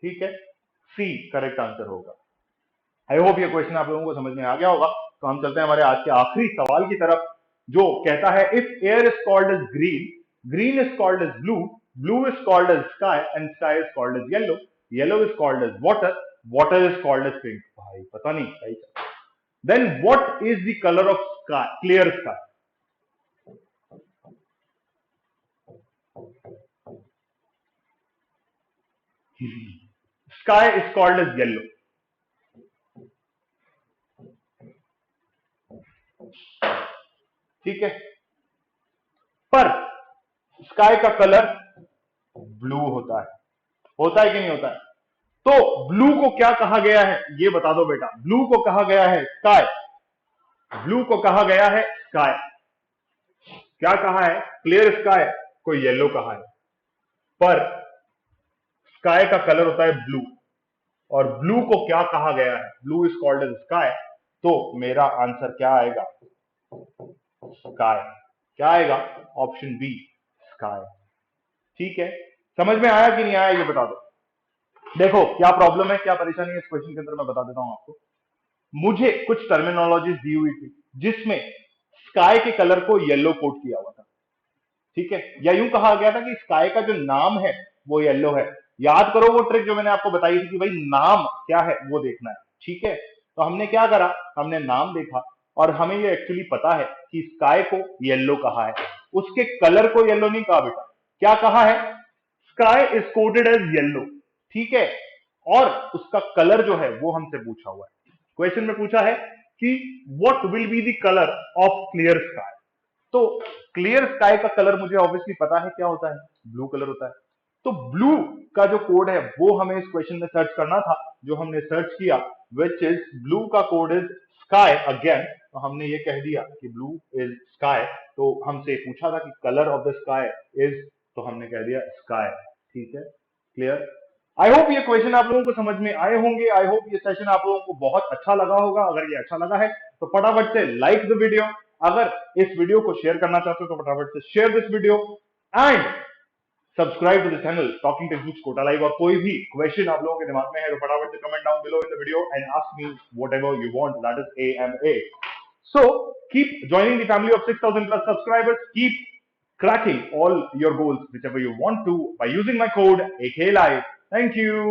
ठीक है, सी करेक्ट आंसर होगा। आई होप ये क्वेश्चन आप लोगों को समझ में आ गया होगा। तो हम चलते हैं हमारे आज के आखिरी सवाल की तरफ, जो कहता है if air is called as green, green is called as blue, blue is called as sky and sky is called as yellow, yellow is called as water, water is called as pink. भाई पता नहीं सही। Then what is the color of sky, clear sky? Sky is called as yellow. ठीक है, पर sky का colour blue होता है कि नहीं होता है? तो ब्लू को क्या कहा गया है ये बता दो बेटा। ब्लू को कहा गया है स्काई, ब्लू को कहा गया है स्काई। क्या कहा है? क्लियर स्काई को येलो कहा है, पर स्काई का कलर होता है ब्लू, और ब्लू को क्या कहा गया है? Blue is called as sky. तो मेरा आंसर क्या आएगा? स्काई। क्या आएगा? Option B, sky. ठीक है, समझ में आया कि नहीं आया ये बता दो। देखो क्या प्रॉब्लम है, क्या परेशानी है इस क्वेश्चन के अंदर, मैं बता देता हूं आपको। मुझे कुछ टर्मिनोलॉजीज दी हुई थी जिसमें स्काई के कलर को येलो कोट किया हुआ था। ठीक है, या यूं कहा गया था कि स्काई का जो नाम है वो येलो है। याद करो वो ट्रिक जो मैंने आपको बताई थी कि भाई नाम क्या है वो देखना है। ठीक है, तो हमने क्या करा, हमने नाम देखा और हमें ये एक्चुअली पता है कि स्काई को येलो कहा है, उसके कलर को येलो नहीं कहा बेटा। क्या कहा है? Sky is coded as yellow. ठीक है, और उसका कलर जो है वो हमसे पूछा हुआ है। क्वेश्चन में पूछा है कि what will be the colour of clear sky. तो क्लियर स्काई का कलर मुझे ऑब्वियसली पता है क्या होता है, ब्लू कलर होता है। तो ब्लू का जो कोड है वो हमें इस क्वेश्चन में सर्च करना था, जो हमने सर्च किया, विच इज ब्लू का कोड इज स्काई अगेन। तो हमने ये कह दिया कि ब्लू इज स्काई। तो हमसे पूछा था कि colour of the sky is, तो हमने कह दिया स्काई। ठीक है, क्लियर। आई होप ये क्वेश्चन आप लोगों को समझ में आए होंगे। आई होप ये सेशन आप लोगों को बहुत अच्छा लगा होगा। अगर ये अच्छा लगा है तो फटाफट से लाइक द वीडियो। अगर इस वीडियो को शेयर करना चाहते हो तो फटाफट से share this video and subscribe to the channel talking text Kota live. और कोई भी क्वेश्चन आप लोगों के दिमाग में है तो फटाफट से comment down below in the video and ask me whatever you want, that is AMA। So keep joining the family of 6,000 plus subscribers. Keep cracking all your goals whichever you want to by using my code AKLive. Thank you.